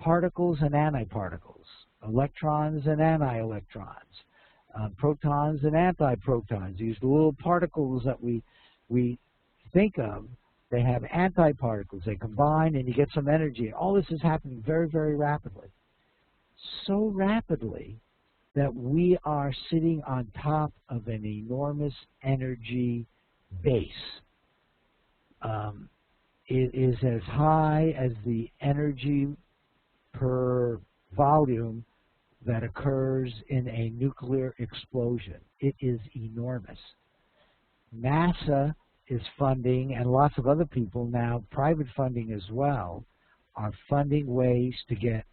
particles and antiparticles, electrons and anti-electrons, protons and antiprotons, these little particles that we think of, they have antiparticles, they combine and you get some energy. All this is happening very, very rapidly. So rapidly that we are sitting on top of an enormous energy base. It is as high as the energy per volume that occurs in a nuclear explosion. It is enormous. NASA is funding, and lots of other people now, private funding as well, are funding ways to get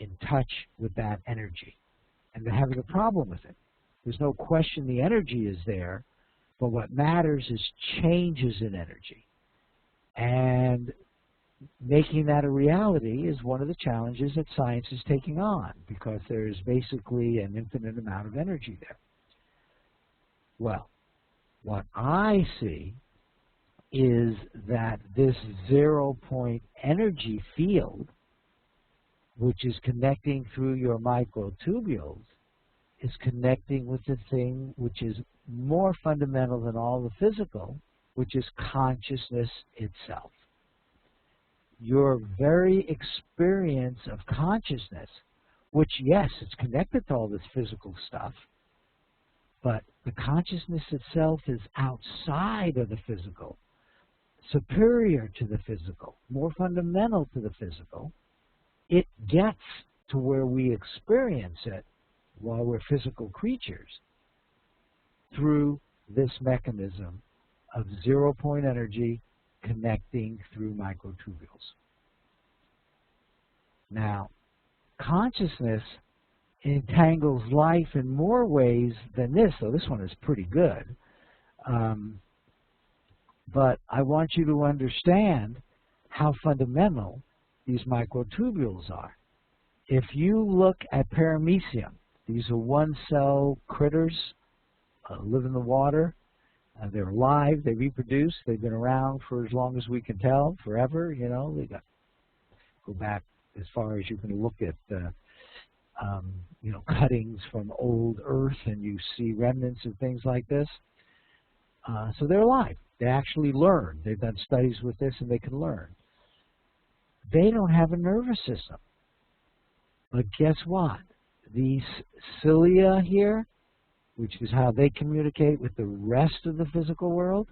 in touch with that energy. And they're having a problem with it. There's no question the energy is there, but what matters is changes in energy. And making that a reality is one of the challenges that science is taking on, because there's basically an infinite amount of energy there. Well, what I see is that this zero-point energy field, which is connecting through your microtubules, is connecting with the thing which is more fundamental than all the physical, which is consciousness itself. Your very experience of consciousness, which, yes, it's connected to all this physical stuff, but the consciousness itself is outside of the physical, superior to the physical, more fundamental to the physical. It gets to where we experience it while we're physical creatures through this mechanism of zero-point energy connecting through microtubules. Now, consciousness entangles life in more ways than this, so this one is pretty good. But I want you to understand how fundamental these microtubules are. If you look at paramecium, these are one-cell critters, live in the water. They're alive, they reproduce, they've been around for as long as we can tell, forever, you know. They go back as far as you can look at you know, cuttings from old earth, and you see remnants of things like this. So they're alive. They actually learn. They've done studies with this, and they can learn. They don't have a nervous system. But guess what? These cilia here, which is how they communicate with the rest of the physical world,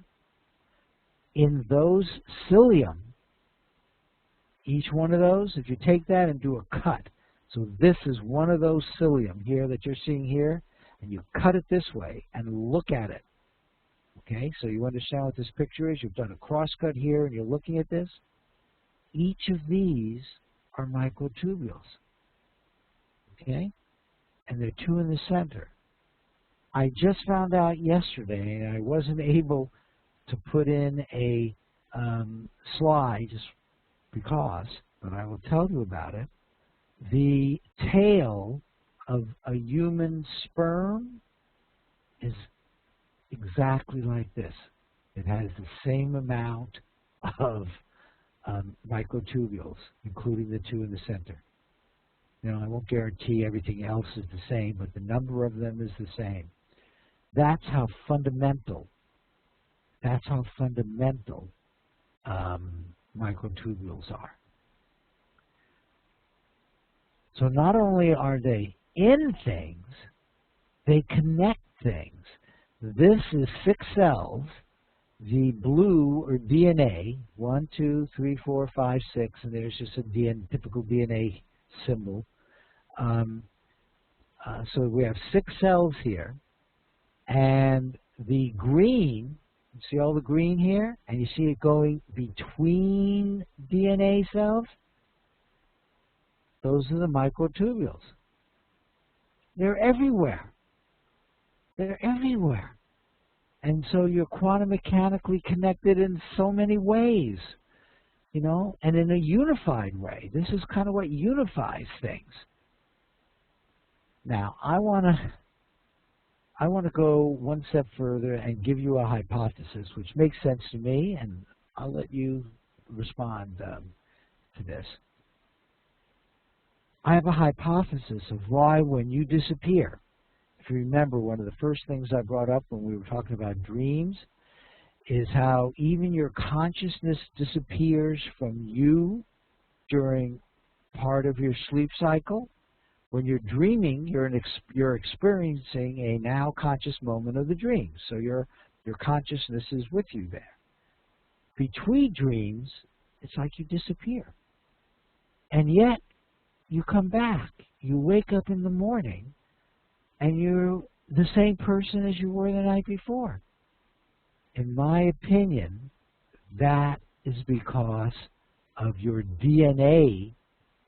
in those cilium, each one of those, if you take that and do a cut, so this is one of those cilium here that you're seeing here, and you cut it this way and look at it Okay, so you understand what this picture is? You've done a crosscut here and you're looking at this. Each of these are microtubules. Okay? And there are two in the center. I just found out yesterday, and I wasn't able to put in a slide just because, but I will tell you about it. The tail of a human sperm is exactly like this. It has the same amount of microtubules, including the two in the center. You know, I won't guarantee everything else is the same, but the number of them is the same. That's how fundamental. That's how fundamental microtubules are. So not only are they in things, they connect things. This is 6 cells. The blue, or DNA, 1, 2, 3, 4, 5, 6, and there's just a typical DNA symbol. So we have 6 cells here, and the green, you see all the green here, and you see it going between DNA cells? Those are the microtubules. They're everywhere. They're everywhere. And so you're quantum mechanically connected in so many ways, you know, and in a unified way. This is kind of what unifies things. Now, I want to go one step further and give you a hypothesis, which makes sense to me, and I'll let you respond to this. I have a hypothesis of why when you disappear, if you remember, one of the first things I brought up when we were talking about dreams is how even your consciousness disappears from you during part of your sleep cycle. When you're dreaming, you're experiencing a now conscious moment of the dream. So your consciousness is with you there. Between dreams, it's like you disappear. And yet, you come back. You wake up in the morning, and you're the same person as you were the night before. In my opinion, that is because of your DNA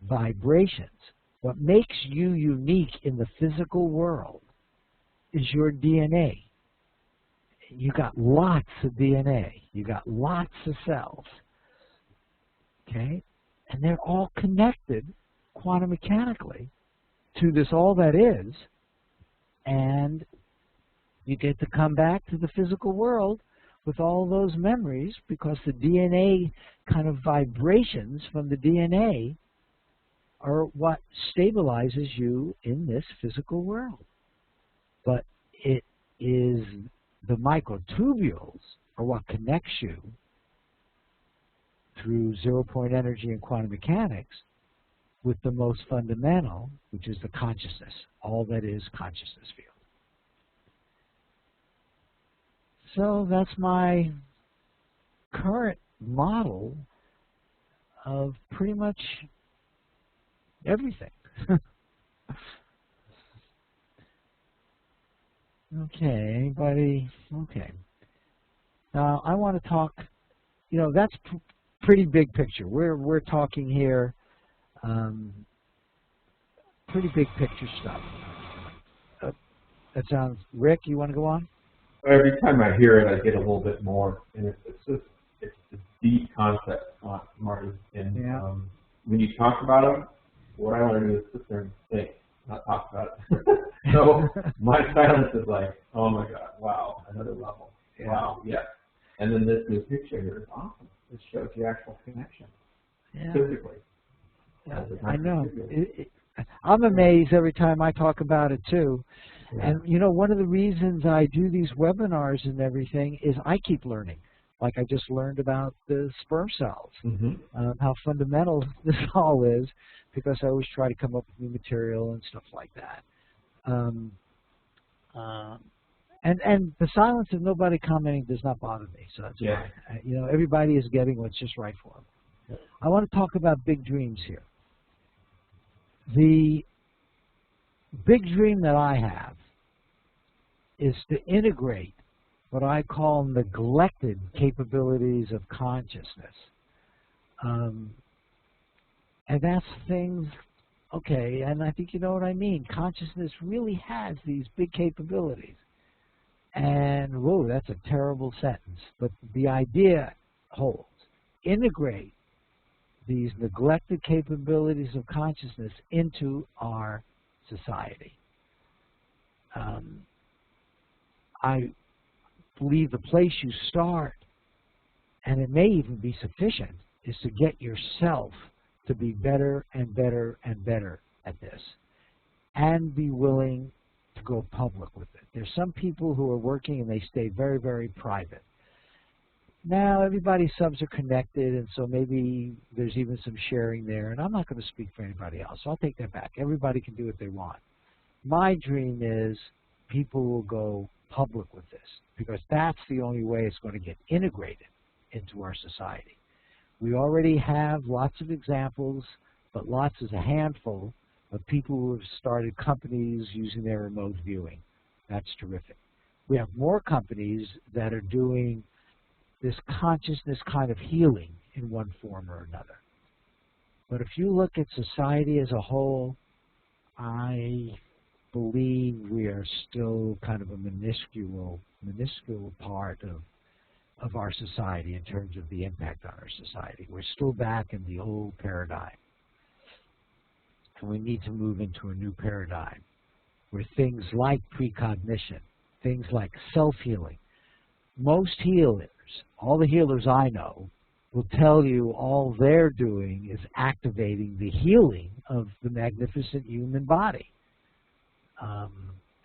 vibrations. What makes you unique in the physical world is your DNA. You got lots of DNA. You got lots of cells. Okay? And they're all connected quantum mechanically to this all that is, and you get to come back to the physical world with all those memories because the DNA kind of vibrations from the DNA are what stabilizes you in this physical world. But it is the microtubules are what connects you through zero-point energy and quantum mechanics with the most fundamental, which is the consciousness, all that is consciousness field. So that's my current model of pretty much everything. Okay, anybody? Okay. Now I want to talk, you know, that's pretty big picture. We're talking here pretty big picture stuff. That sounds, Rick, you want to go on? Every time I hear it, I get a little bit more, and it's a deep concept, Marty. And when you talk about them, what I want to do is sit there and think, not talk about it. So my silence is like, oh my God, wow, another level. Yeah. Wow, yes. And then this new picture here is awesome. It shows the actual connection physically. Yeah, I know. I'm amazed every time I talk about it too. Yeah. And you know, one of the reasons I do these webinars and everything is I keep learning. Like I just learned about the sperm cells, how fundamental this all is, because I always try to come up with new material and stuff like that. And the silence of nobody commenting does not bother me, so that's fine. You know, everybody is getting what's just right for them. I want to talk about big dreams here. The big dream that I have is to integrate what I call neglected capabilities of consciousness. And that's things, okay, and I think you know what I mean. Consciousness really has these big capabilities. And, whoa, that's a terrible sentence. But the idea holds. Integrate these neglected capabilities of consciousness into our society. I believe the place you start, and it may even be sufficient, is to get yourself to be better and better and better at this, and be willing to go public with it. There's some people who are working and they stay very, very private. Now, everybody's subs are connected, and so maybe there's even some sharing there, and I'm not going to speak for anybody else, so I'll take that back. Everybody can do what they want. My dream is people will go public with this, because that's the only way it's going to get integrated into our society. We already have lots of examples, but lots is a handful of people who have started companies using their remote viewing. That's terrific. We have more companies that are doing this consciousness kind of healing in one form or another. But if you look at society as a whole, I believe we are still kind of a minuscule part of our society in terms of the impact on our society. We're still back in the old paradigm. And we need to move into a new paradigm where things like precognition, things like self-healing, most healers, all the healers I know, will tell you all they're doing is activating the healing of the magnificent human body.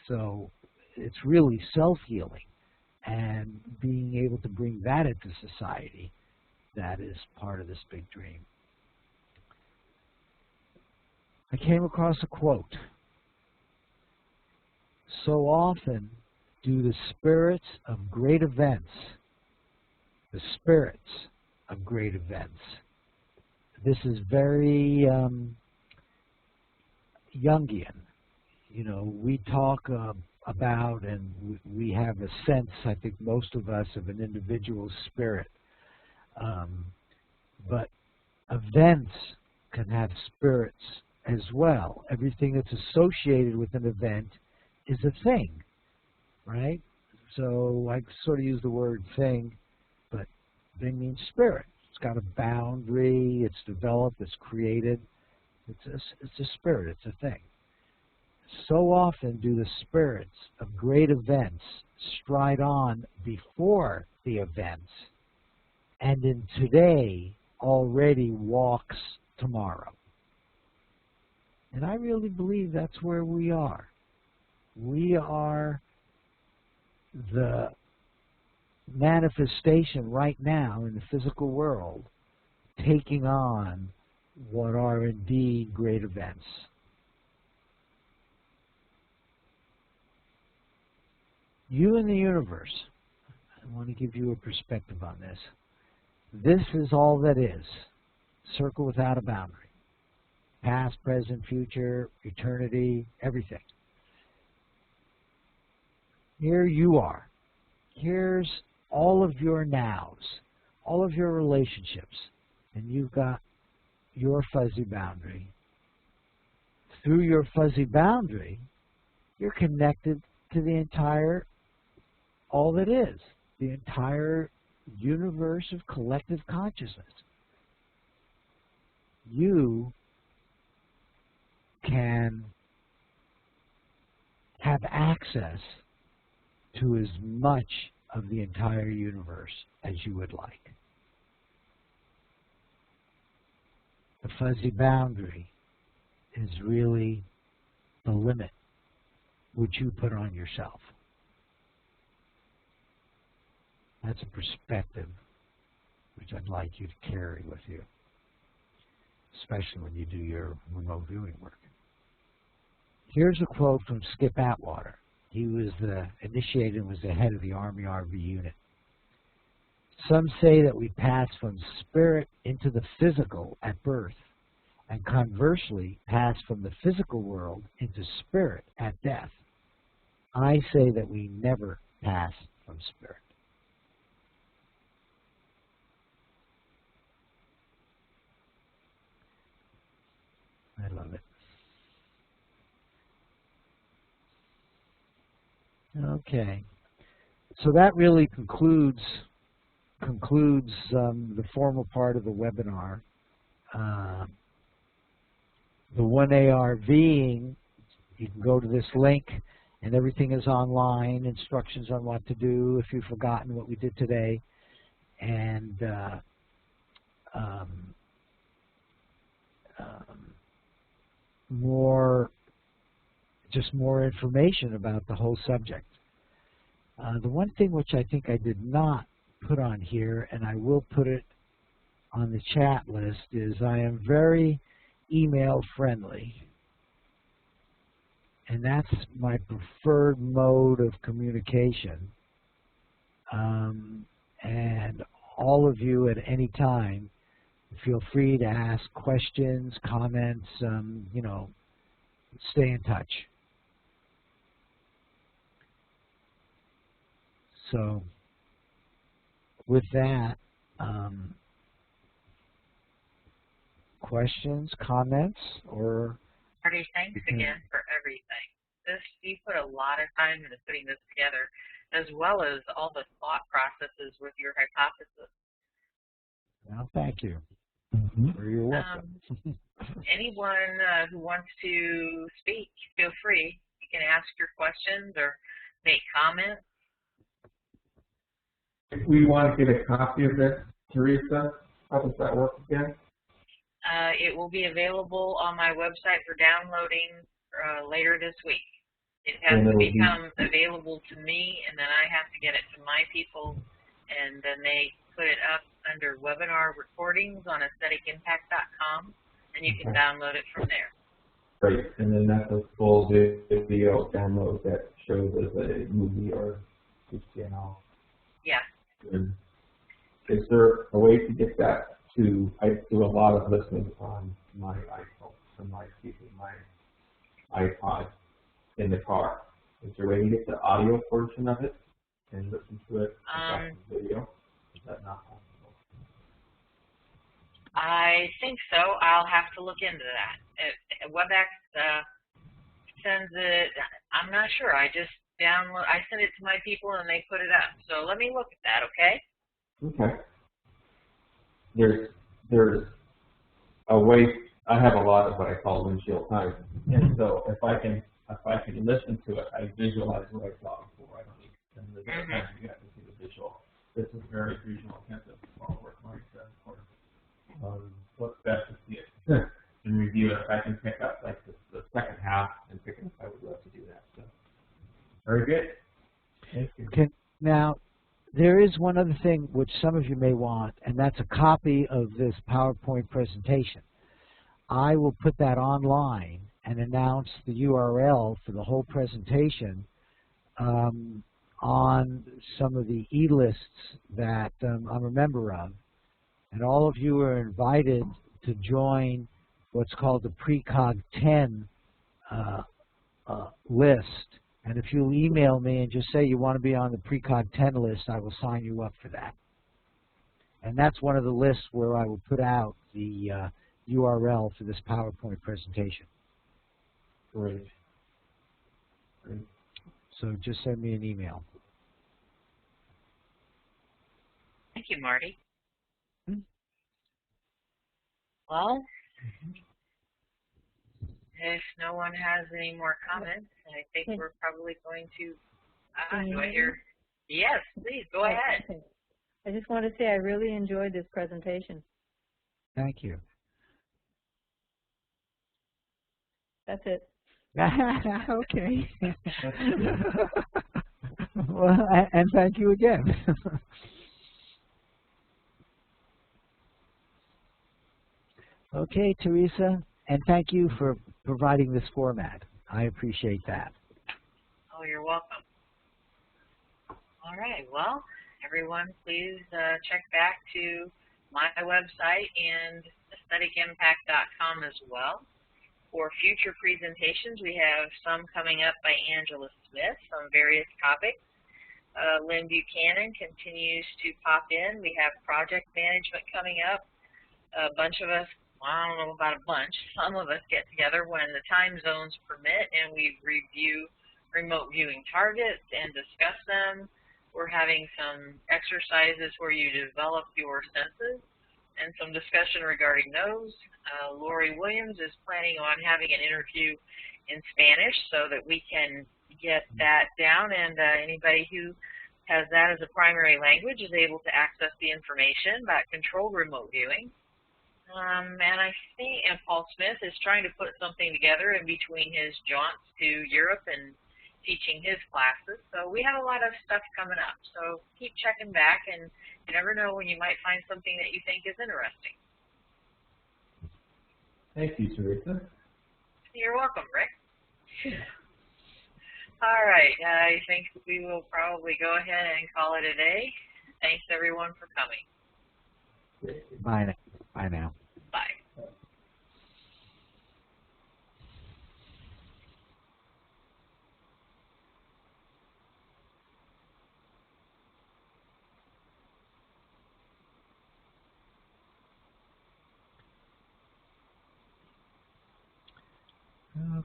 So it's really self-healing, and being able to bring that into society, that is part of this big dream. I came across a quote. So often do the spirits of great events, this is very Jungian. You know, we talk about, and we have a sense, I think most of us, of an individual spirit. But events can have spirits as well. Everything that's associated with an event is a thing, right? So I sort of use the word thing, but thing means spirit. It's got a boundary, it's developed, it's created. It's a spirit, it's a thing. So often do the spirits of great events stride on before the events, and in today already walks tomorrow. And I really believe that's where we are. We are the manifestation right now in the physical world, taking on what are indeed great events. You in the universe, I want to give you a perspective on this. This is all that is. Circle without a boundary. Past, present, future, eternity, everything. Here you are. Here's all of your nows, all of your relationships, and you've got your fuzzy boundary. Through your fuzzy boundary, you're connected to the entire, all that is, the entire universe of collective consciousness. You can have access to as much of the entire universe as you would like. The fuzzy boundary is really the limit which you put on yourself. That's a perspective which I'd like you to carry with you, especially when you do your remote viewing work. Here's a quote from Skip Atwater. He was the initiated and was the head of the Army RV unit. Some say that we pass from spirit into the physical at birth, and conversely pass from the physical world into spirit at death. I say that we never pass from spirit. I love it. Okay, so that really concludes the formal part of the webinar. The 1ARVing, you can go to this link, and everything is online, instructions on what to do if you've forgotten what we did today, and more information about the whole subject. The one thing which I think I did not put on here, and I will put it on the chat list, is I am very email friendly, and that's my preferred mode of communication. And all of you at any time, feel free to ask questions, comments, you know, stay in touch. So with that, questions, comments, or? Marty, thanks again for everything. You put a lot of time into putting this together, as well as all the thought processes with your hypothesis. Well, thank you. You're welcome. Anyone who wants to speak, feel free. You can ask your questions or make comments. If we want to get a copy of this, Teresa, how does that work again? It will be available on my website for downloading later this week. It has to become available to me, and then I have to get it to my people, and then they put it up under webinar recordings on aestheticimpact.com, and you can download it from there. Great, and then that's a full video download that shows as a movie or HTML. Yeah. And is there a way to get that to? I do a lot of listening on my iPhone, on my iPod in the car. Is there a way to get the audio portion of it and listen to it without the video? Is that not possible? I think so. I'll have to look into that. WebEx sends it. I'm not sure. I just download. I send it to my people and they put it up. So let me look at that. Okay. Okay. There's a way. I have a lot of what I call windshield time, and so if I can listen to it, I visualize what I saw before. I don't need to you have to see the visual. This is very visual intensive work, like of course. What's best to see it and review it. If I can pick up like the second half and pick it up, I would love to do that. So, very good. Thank you. Okay. Now, there is one other thing which some of you may want, and that's a copy of this PowerPoint presentation. I will put that online and announce the URL for the whole presentation on some of the e-lists that I'm a member of. And all of you are invited to join what's called the Precog 10 list. And if you'll email me and just say you want to be on the Precog 10 list, I will sign you up for that. And that's one of the lists where I will put out the URL for this PowerPoint presentation. Great. Great. So just send me an email. Thank you, Marty. Well, if no one has any more comments, I think we're probably going to, do I hear? Yes, please, go ahead. Okay. I just want to say I really enjoyed this presentation. Thank you. That's it. Okay. Well, and thank you again. Okay, Teresa, and thank you for providing this format. I appreciate that. Oh, you're welcome. All right, well, everyone, please check back to my website and aestheticimpact.com as well. For future presentations, we have some coming up by Angela Smith on various topics. Lynn Buchanan continues to pop in. We have project management coming up. A bunch of us, well, I don't know about a bunch, some of us get together when the time zones permit and we review remote viewing targets and discuss them. We're having some exercises where you develop your senses and some discussion regarding those. Lori Williams is planning on having an interview in Spanish so that we can get that down, and anybody who has that as a primary language is able to access the information about controlled remote viewing. And I think, and Paul Smith is trying to put something together in between his jaunts to Europe and teaching his classes. So we have a lot of stuff coming up. So keep checking back, and you never know when you might find something that you think is interesting. Thank you, Teresa. You're welcome, Rick. All right, I think we will probably go ahead and call it a day. Thanks, everyone, for coming. Bye. Bye now. Bye.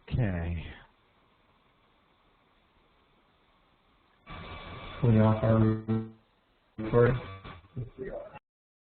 Okay. Can we off our recording? Yes, we are.